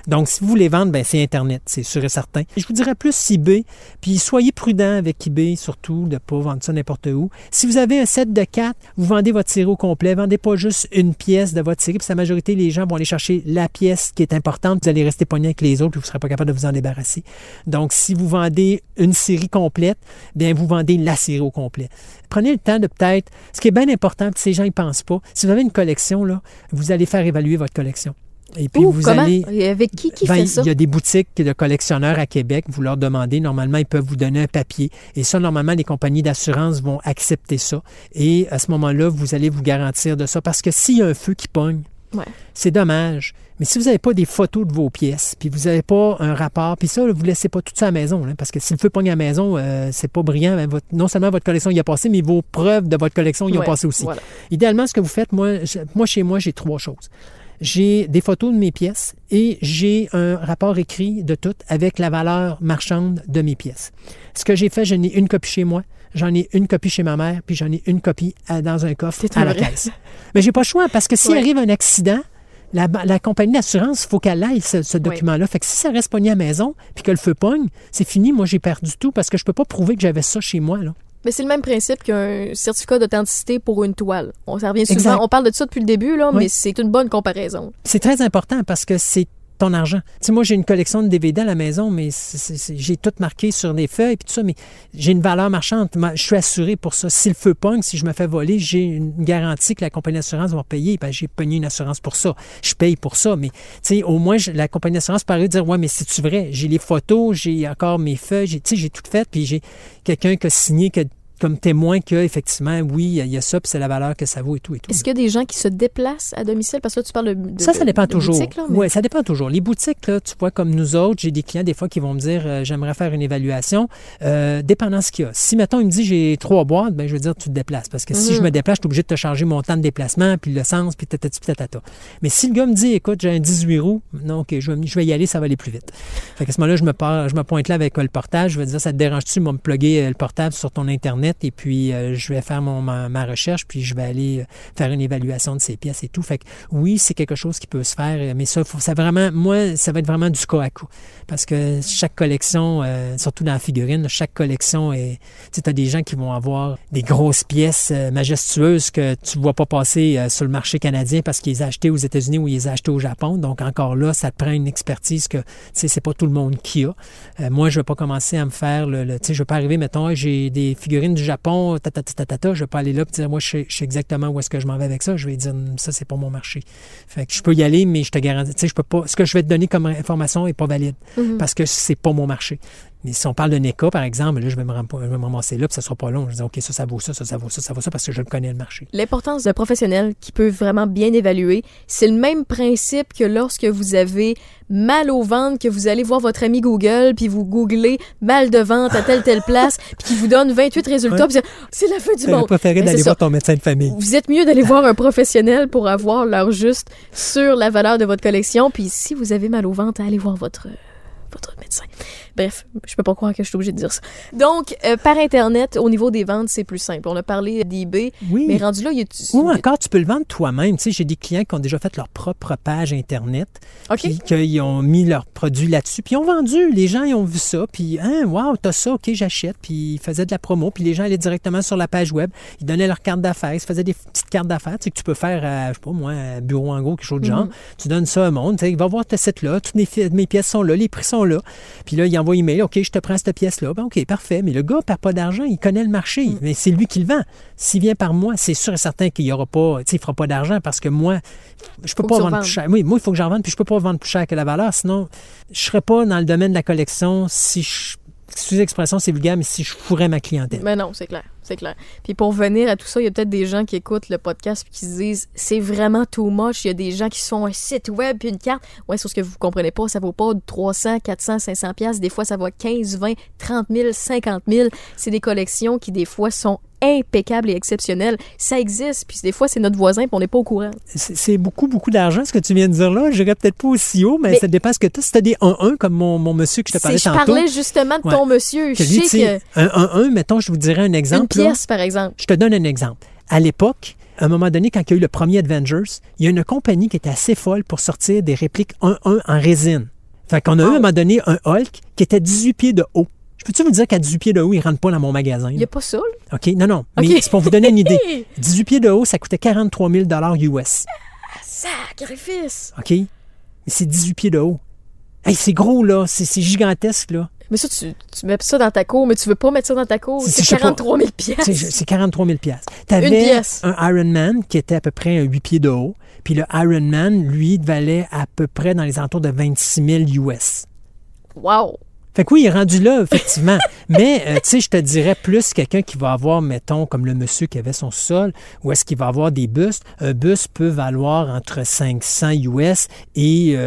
Donc, si vous voulez vendre, c'est Internet, c'est sûr et certain. Je vous dirais plus eBay, puis soyez prudent avec eBay, surtout, de ne pas vendre ça n'importe où. Si vous avez un set de 4, vous vendez votre série au complet. Vendez pas juste une pièce de votre série, puis la majorité, les gens vont aller chercher la pièce qui est importante, vous allez rester pogné avec les autres, puis vous ne serez pas capable de vous en débarrasser. Donc, si vous vendez une série complète, vous vendez la série au complet. Prenez le temps de peut-être... Ce qui est bien important, ces gens ne pensent pas, si vous avez une collection, là, vous allez faire évaluer votre collection. Et puis vous comment? allez... Et avec qui Ben, fait ça? il y a des boutiques de collectionneurs à Québec. Vous leur demandez, normalement, ils peuvent vous donner un papier. Et ça, normalement, les compagnies d'assurance vont accepter ça. Et à ce moment-là, vous allez vous garantir de ça. Parce que s'il y a un feu qui pogne, Ouais. c'est dommage. Mais si vous n'avez pas des photos de vos pièces, puis vous n'avez pas un rapport, puis ça, là, vous ne laissez pas tout ça à la maison. Parce que si le feu pogne à la maison, c'est pas brillant. Non seulement votre collection y a passé, mais vos preuves de votre collection y ont passé aussi. Voilà. Idéalement, ce que vous faites, moi, chez moi, j'ai 3 choses. J'ai des photos de mes pièces et j'ai un rapport écrit de tout avec la valeur marchande de mes pièces. Ce que j'ai fait, j'en ai une copie chez moi, j'en ai une copie chez ma mère, puis j'en ai une copie dans un coffre à la caisse. Mais j'ai pas le choix parce que s'il arrive un accident, la compagnie d'assurance, il faut qu'elle aille ce document-là. Fait que si ça reste pogné à la maison puis que le feu pogne, c'est fini. Moi, j'ai perdu tout parce que je peux pas prouver que j'avais ça chez moi, là. Mais c'est le même principe qu'un certificat d'authenticité pour une toile. Ça revient souvent. Exact. On parle de ça depuis le début, là, Oui. mais c'est une bonne comparaison. C'est très important parce que c'est ton argent. Tu sais, moi, j'ai une collection de DVD à la maison, mais j'ai tout marqué sur des feuilles et tout ça, mais j'ai une valeur marchande. Je suis assuré pour ça. Si le feu pogne, si je me fais voler, j'ai une garantie que la compagnie d'assurance va payer. Ben, j'ai pogné une assurance pour ça. Je paye pour ça, mais tu sais, au moins, la compagnie d'assurance peut arriver dire, ouais, mais c'est-tu vrai? J'ai les photos, j'ai encore mes feuilles, j'ai tout fait, puis j'ai quelqu'un qui a signé comme témoin qu'effectivement, oui, il y a ça, puis c'est la valeur que ça vaut et tout. Est-ce qu'il y a des gens qui se déplacent à domicile? Parce que là, tu parles de ça dépend de toujours. boutiques, là, mais... Oui, ça dépend toujours. Les boutiques, là, tu vois, comme nous autres, j'ai des clients des fois qui vont me dire j'aimerais faire une évaluation. Dépendant ce qu'il y a. Si, mettons, il me dit j'ai 3 boîtes, ben je veux dire tu te déplaces. Parce que si je me déplace, je suis obligé de te charger mon temps de déplacement, puis l'essence, puis tatata. Mais si le gars me dit écoute, j'ai un 18 roues, non, OK, je vais y aller, ça va aller plus vite. Fait qu'à ce moment-là, je me pointe là avec le portage, je vais dire ça te dérange-tu, moi me plugger le portable sur ton Internet et puis je vais faire ma recherche, puis je vais aller faire une évaluation de ces pièces et tout. Fait que oui, c'est quelque chose qui peut se faire, mais ça vraiment, moi, ça va être vraiment du cas à cas. Parce que chaque collection, surtout dans la figurine, chaque collection est... Tu sais, t'as des gens qui vont avoir des grosses pièces majestueuses que tu ne vois pas passer sur le marché canadien parce qu'ils les ont achetées aux États-Unis ou ils les ont achetées au Japon. Donc encore là, ça te prend une expertise que, tu sais, c'est pas tout le monde qui a. Moi, je ne vais pas commencer à me faire tu sais, je ne vais pas arriver, mettons, j'ai des figurines du Japon, je ne vais pas aller là et dire, moi, je sais exactement où est-ce que je m'en vais avec ça. Je vais dire, ça, c'est pas mon marché. Fait que je peux y aller, mais je te garantis, tu sais, je peux pas, ce que je vais te donner comme information n'est pas valide parce que c'est pas mon marché. Mais si on parle de NECA, par exemple, là, je vais me ramasser là, puis ça ne sera pas long. Je vais dire, OK, ça vaut ça, ça vaut ça, ça vaut ça, parce que je le connais le marché. L'importance d'un professionnel qui peut vraiment bien évaluer, c'est le même principe que lorsque vous avez mal au ventre, que vous allez voir votre ami Google, puis vous googlez mal de ventre à telle place, puis qui vous donne 28 résultats, puis c'est la fin du monde. J'aurais préféré d'aller voir ton médecin de famille. Vous êtes mieux d'aller voir un professionnel pour avoir l'heure juste sur la valeur de votre collection, puis si vous avez mal au ventre, allez voir votre médecin. Bref, je peux pas croire que je suis obligée de dire ça. Donc, par Internet, au niveau des ventes, c'est plus simple. On a parlé d'eBay, mais rendu là, il y a... Ou encore, tu peux le vendre toi-même. Tu sais, j'ai des clients qui ont déjà fait leur propre page Internet, puis qu'ils ont mis leurs produits là-dessus, puis ils ont vendu. Les gens, ils ont vu ça, puis « Hein, wow, t'as ça, OK, j'achète. » Puis ils faisaient de la promo, puis les gens allaient directement sur la page web. Ils donnaient leur carte d'affaires. Ils se faisaient des petites cartes d'affaires, tu sais, que tu peux faire, je sais pas moi, à bureau en gros, quelque chose de genre. Tu donnes ça au monde, tu sais, il va voir ce site-là, toutes mes pièces sont là, les prix sont là. Puis là, il envoie email, OK, je te prends cette pièce-là. Ben, OK, parfait. Mais le gars ne perd pas d'argent, il connaît le marché. Mais c'est lui qui le vend. S'il vient par moi, c'est sûr et certain qu'il n'y aura pas, tu sais, il ne fera pas d'argent parce que moi, je peux pas vendre plus cher. Oui, moi, il faut que j'en vende, puis je peux pas vendre plus cher que la valeur. Sinon, je ne serais pas dans le domaine de la collection si je. Sous l'expression, c'est vulgaire, mais si je fourrais ma clientèle. Mais non, c'est clair, c'est clair. Puis pour venir à tout ça, il y a peut-être des gens qui écoutent le podcast et qui se disent « C'est vraiment too much ». Il y a des gens qui se font un site web puis une carte. Ouais, c'est ce que vous comprenez pas. Ça vaut pas 300, 400, 500 $. Des fois, ça vaut 15, 20, 30 000, 50 000. C'est des collections qui, des fois, sont impeccable et exceptionnel. Ça existe, puis des fois, c'est notre voisin, puis on n'est pas au courant. C'est beaucoup, beaucoup d'argent, ce que tu viens de dire là. Je n'irais peut-être pas aussi haut, mais ça dépend ce que tu as. Si tu as des 1-1, comme mon monsieur que je te parlais tantôt. Je parlais justement de ton monsieur. Je sais que... Un 1-1, mettons, je vous dirais un exemple. Une pièce, par exemple. Je te donne un exemple. À l'époque, à un moment donné, quand il y a eu le premier Avengers, il y a une compagnie qui était assez folle pour sortir des répliques 1-1 en résine. Fait qu'on a eu à un moment donné un Hulk qui était 18 pieds de haut. Peux-tu vous dire qu'à 18 pieds de haut, il ne rentre pas dans mon magasin? Il n'y a pas ça, là? OK, non. Mais c'est pour vous donner une idée. 18 pieds de haut, ça coûtait 43 000 US. Sacrifice! OK? Mais c'est 18 pieds de haut. Hey, c'est gros, là. C'est gigantesque, là. Mais ça, tu mets ça dans ta cour, mais tu veux pas mettre ça dans ta cour. C'est 43 000 piastres. C'est 43 000 piastres. Tu avais un Iron Man qui était à peu près un 8 pieds de haut. Puis le Ironman, lui, valait à peu près dans les alentours de 26 000 US. Wow! Fait que oui, il est rendu là, effectivement. Mais, tu sais, je te dirais plus quelqu'un qui va avoir, mettons, comme le monsieur qui avait son sol, ou est-ce qu'il va avoir des bustes. Un buste peut valoir entre 500 US et,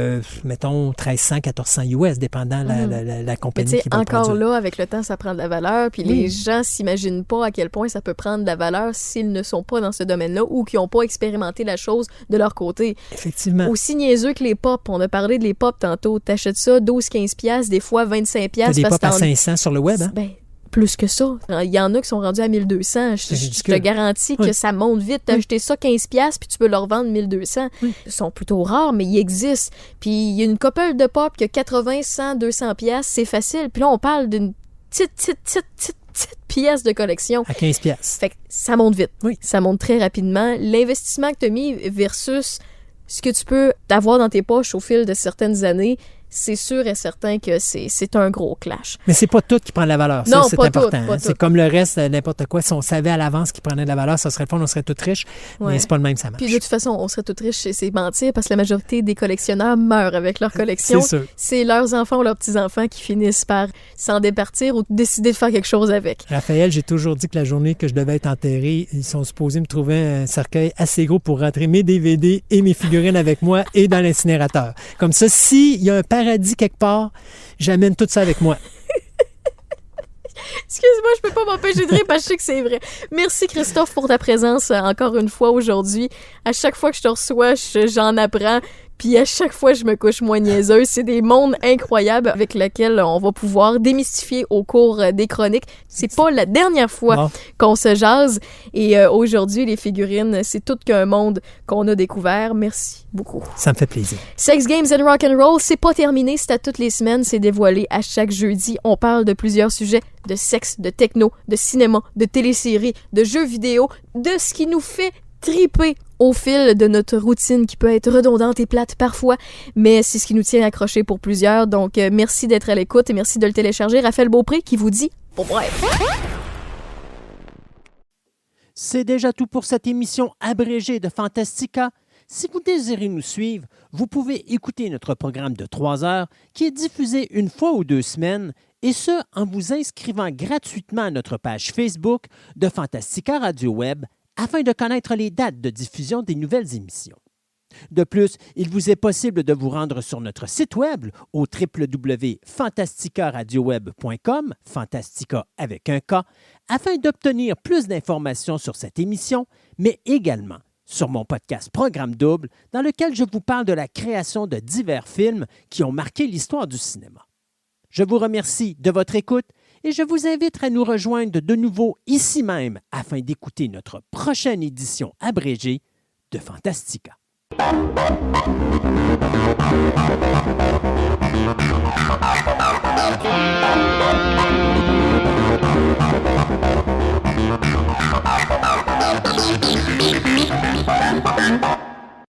mettons, 1300, 1400 US, dépendant la compagnie Mais qui va le encore produire. là, avec le temps, ça prend de la valeur. Puis les gens s'imaginent pas à quel point ça peut prendre de la valeur s'ils ne sont pas dans ce domaine-là ou qui n'ont pas expérimenté la chose de leur côté. Effectivement. Aussi niaiseux que les pop. On a parlé de les pop tantôt. T'achètes ça 12-15$, des fois 25$. T'as des pop à 500 sur le web, hein? Ben, plus que ça. Il y en a qui sont rendus à 1200. Je te garantis que ça monte vite. T'as acheté ça 15$ puis tu peux le revendre 1200. Ils sont plutôt rares, mais ils existent. Puis il y a une couple de pop qui a 80, 100, 200$. C'est facile. Puis là, on parle d'une petite pièce de collection. À 15$. Fait que ça monte vite. Oui. Ça monte très rapidement. L'investissement que tu as mis versus ce que tu peux avoir dans tes poches au fil de certaines années, c'est sûr et certain que c'est un gros clash. Mais c'est pas tout qui prend de la valeur. Ça, Non, c'est pas important. tout, pas C'est tout. comme le reste, n'importe quoi. Si on savait à l'avance qu'il prenait de la valeur, ça serait le fun, on serait tous riches. Ouais. Mais c'est pas le même, ça marche. Puis de toute façon, on serait tous riches, c'est mentir, parce que la majorité des collectionneurs meurent avec leur collection. C'est sûr. C'est leurs enfants ou leurs petits-enfants qui finissent par s'en départir ou décider de faire quelque chose avec. Raphaël, j'ai toujours dit que la journée que je devais être enterré, ils sont supposés me trouver un cercueil assez gros pour rentrer mes DVD et mes figurines avec moi et dans l'incinérateur. Comme ça, s'il y a un paradis quelque part, j'amène tout ça avec moi. Excuse-moi, je peux pas m'empêcher de rire parce que je sais que c'est vrai. Merci Christophe pour ta présence encore une fois aujourd'hui. À chaque fois que je te reçois, j'en apprends. Puis à chaque fois, je me couche moins niaiseuse. C'est des mondes incroyables avec lesquels on va pouvoir démystifier au cours des chroniques. C'est pas la dernière fois qu'on se jase. Et aujourd'hui, les figurines, c'est tout qu'un monde qu'on a découvert. Merci beaucoup. Ça me fait plaisir. Sex Games and Rock'n'Roll, c'est pas terminé. C'est à toutes les semaines. C'est dévoilé à chaque jeudi. On parle de plusieurs sujets. De sexe, de techno, de cinéma, de téléséries, de jeux vidéo, de ce qui nous fait triper au fil de notre routine qui peut être redondante et plate parfois, mais c'est ce qui nous tient accrochés pour plusieurs. Donc, merci d'être à l'écoute et merci de le télécharger. Raphaël Beaupré qui vous dit au bref. C'est déjà tout pour cette émission abrégée de Fantastica. Si vous désirez nous suivre, vous pouvez écouter notre programme de 3 heures qui est diffusé une fois ou 2 semaines, et ce, en vous inscrivant gratuitement à notre page Facebook de Fantastica Radio Web afin de connaître les dates de diffusion des nouvelles émissions. De plus, il vous est possible de vous rendre sur notre site web au www.fantasticaradioweb.com, Fantastica avec un K, afin d'obtenir plus d'informations sur cette émission, mais également sur mon podcast Programme Double, dans lequel je vous parle de la création de divers films qui ont marqué l'histoire du cinéma. Je vous remercie de votre écoute et je vous invite à nous rejoindre de nouveau ici même afin d'écouter notre prochaine édition abrégée de Fantastica.